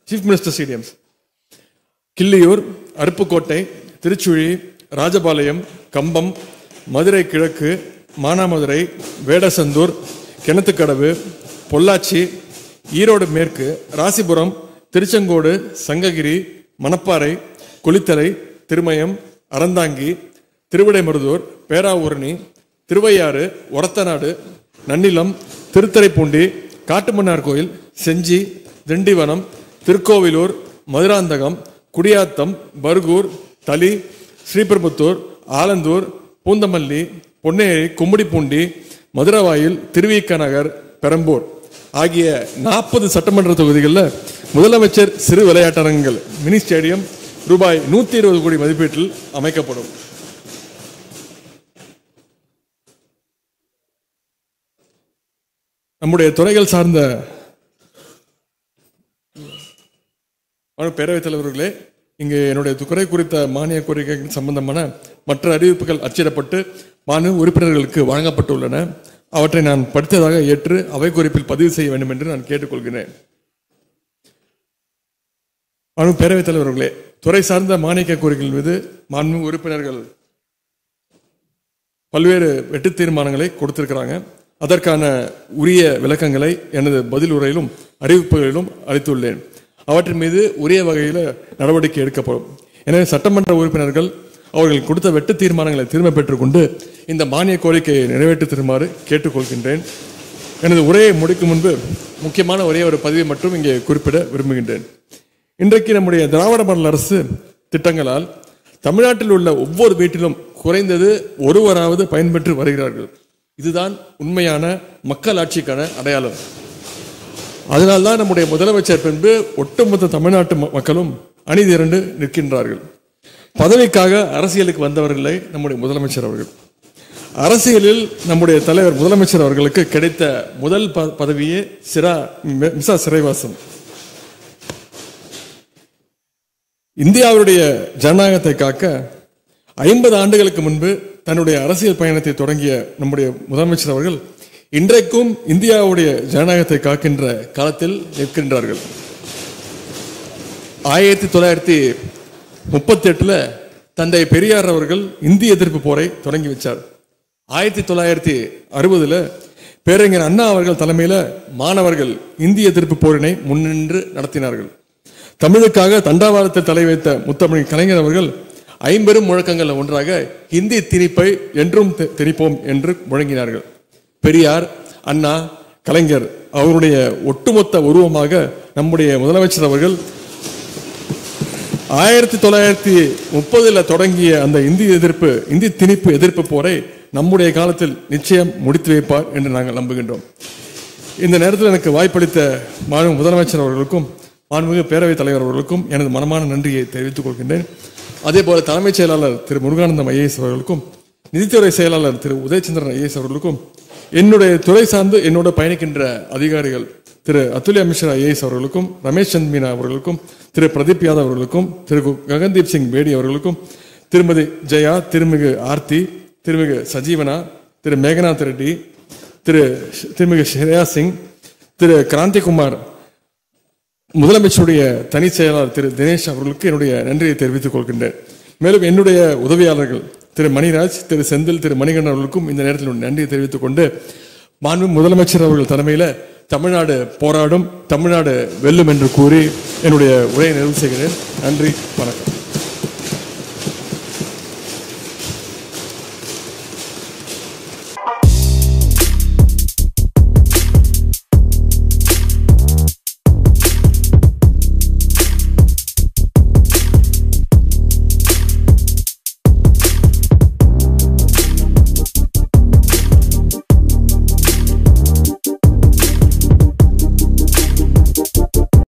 chief minister stadiums Killiyur, Aruppukkottai, Tiruchuli, Rajapalayam, Cumbum, Madurai கிழக்கு, மானாமதுரை, வேடசந்தூர், கிணத்துக்கடவு, பொள்ளாச்சி, ஈரோடு மேற்கு, ராசிபுரம், திருச்செங்கோடு, சங்ககிரி, மணப்பாறை, குளித்தலை, திருமயம், அறந்தாங்கி, திருவிடைமருதூர், பேராவூரணி, திருவையாறு, ஒரத்தநாடு, நன்னிலம், திருத்துறைப்பூண்டி, காட்டுமன்னார் கோயில், செஞ்சி, திண்டிவனம், திருக்கோவிலூர், மதுராந்தகம், குடியாத்தம், பர்கூர், தளி, ஸ்ரீபெரும்புத்தூர், ஆலந்தூர், பூந்தமல்லி, பொன்னேரி, கும்மிடிப்பூண்டி, மதுரவாயில், திருவிக நகர், பெரம்பூர் ஆகிய 40 சட்டமன்ற தொகுதிகளில் முதலமைச்சர் சிறு விளையாட்டரங்குகள் மினி ஸ்டேடியம் ரூபாய் 120 கோடி மதிப்பீட்டில் அமைக்கப்படும். நம்முடைய துறைகள் சார்ந்த பேரவைத் தலைவர்களே, இங்கு என்னுடைய துறை குறித்த மானிய கோரிக்கைகள் சம்பந்தமான மற்ற அறிவிப்புகள் அச்சிடப்பட்டு மாநில உறுப்பினர்களுக்கு வழங்கப்பட்டுள்ளன. அவற்றை நான் படித்ததாக ஏற்று அவை குறிப்பில் பதிவு செய்ய வேண்டும் என்று நான் கேட்டுக்கொள்கிறேன். பேரவைத் தலைவர்களே, துறை சார்ந்த மானிய கோரிக்கைகள் மீது மாண்பு உறுப்பினர்கள் பல்வேறு வெட்டு தீர்மானங்களை கொடுத்திருக்கிறாங்க. அதற்கான உரிய விளக்கங்களை எனது பதில் உரையிலும் அறிவிப்புகளிலும் அளித்துள்ளேன். அவற்றின் மீது உரிய வகையில் நடவடிக்கை எடுக்கப்படும். எனவே சட்டமன்ற உறுப்பினர்கள் அவர்கள் கொடுத்த வெட்டு தீர்மானங்களை திரும்ப பெற்றுக்கொண்டு இந்த மானிய கோரிக்கையை நிறைவேற்றி தருமாறு கேட்டுக்கொள்கின்றேன். எனது உரையை முடிக்கும் முன்பு முக்கியமான ஒரே ஒரு பதிவை மட்டும் இங்கே குறிப்பிட விரும்புகின்றேன். இன்றைக்கு நம்முடைய திராவிட மாடல் அரசு திட்டங்களால் தமிழ்நாட்டில் உள்ள ஒவ்வொரு வீட்டிலும் குறைந்தது ஒருவராவது பயன்பெற்று வருகிறார்கள். இதுதான் உண்மையான மக்கள் ஆட்சிக்கான அடையாளம். அதனால்தான் நம்முடைய முதலமைச்சர் பின்பு ஒட்டுமொத்த தமிழ்நாட்டு மக்களும் அணி திரண்டு நிற்கின்றார்கள். பதவிக்காக அரசியலுக்கு வந்தவர்களை நம்முடைய முதலமைச்சர் அவர்கள். அரசியலில் நம்முடைய தலைவர் முதலமைச்சர் அவர்களுக்கு கிடைத்த முதல் பதவியே மிசா சிறைவாசம். இந்தியாவுடைய ஜனநாயகத்தை காக்க 50 ஆண்டுகளுக்கு முன்பு தன்னுடைய அரசியல் பயணத்தை தொடங்கிய நம்முடைய முதலமைச்சர் அவர்கள் இன்றைக்கும் இந்தியாவுடைய ஜனநாயகத்தை காக்கின்ற காலத்தில் நிற்கின்றார்கள். 1938 தந்தை பெரியார் அவர்கள் இந்திய எதிர்ப்பு போரை தொடங்கி வச்சார். 1960 பேரறிஞர் அண்ணா அவர்கள் தலைமையில் மாணவர்கள் இந்திய எதிர்ப்பு போரினை முன்னின்று நடத்தினார்கள். தமிழுக்காக தண்டாவாளத்தை தலை வைத்த முத்தமிழ் கலைஞர் அவர்கள் 50 முழக்கங்கள் ஒன்றாக இந்தி திணிப்பை என்றும் திணிப்போம் என்று முழங்கினார்கள். பெரியார், அண்ணா, கலைஞர் அவருடைய ஒட்டுமொத்த உருவமாக நம்முடைய முதலமைச்சர் அவர்கள் 1930 தொடங்கிய அந்த இந்தி திணிப்பு எதிர்ப்பு போரை நம்முடைய காலத்தில் நிச்சயம் முடித்து வைப்பார் என்று நாங்கள் நம்புகின்றோம். இந்த நேரத்தில் எனக்கு வாய்ப்பளித்த மாண்புமிகு முதலமைச்சர் அவர்களுக்கும் மாண்புமிகு பேரவைத் தலைவர் அவர்களுக்கும் எனது மனமான நன்றியை தெரிவித்துக் கொள்கின்றேன். அதே போல தலைமைச் செயலாளர் திரு முருகானந்தம் ஐஏஎஸ் அவர்களுக்கும், நிதித்துறை செயலாளர் திரு உதயச்சந்திரன் ஐஏஎஸ் அவர்களுக்கும், என்னுடைய துறை சார்ந்து என்னோட பயணிக்கின்ற அதிகாரிகள் திரு அதுல்யா மிஸ்ரா ஐஏஎஸ் அவர்களுக்கும், ரமேஷ் சந்த் மீனா அவர்களுக்கும், திரு பிரதீப் யாதவ் அவர்களுக்கும், திரு ககன்தீப் சிங் பேடி அவர்களுக்கும், திருமதி ஜெயா, திருமிகு ஆர்த்தி, திருமிகு சஜீவனா, திரு மேகநாத் ரெட்டி, திருமிகு ஸ்ரேயா சிங், திரு கிராந்திகுமார், முதலமைச்சருடைய தனி செயலாளர் திரு தினேஷ் அவர்களுக்கு என்னுடைய நன்றியை தெரிவித்துக் கொள்கின்றேன். மேலும் என்னுடைய உதவியாளர்கள் திரு மணிராஜ், திரு செந்தில், திரு மணிகண்டன் அவர்களுக்கும் இந்த நேரத்தில் நன்றியை தெரிவித்துக் கொண்டு மாண்புமிகு முதலமைச்சர் அவர்கள் தலைமையில் தமிழ்நாடு போராடும், தமிழ்நாடு வெல்லும் என்று கூறி என்னுடைய உரையை நிறைவு செய்கிறேன். நன்றி, வணக்கம்.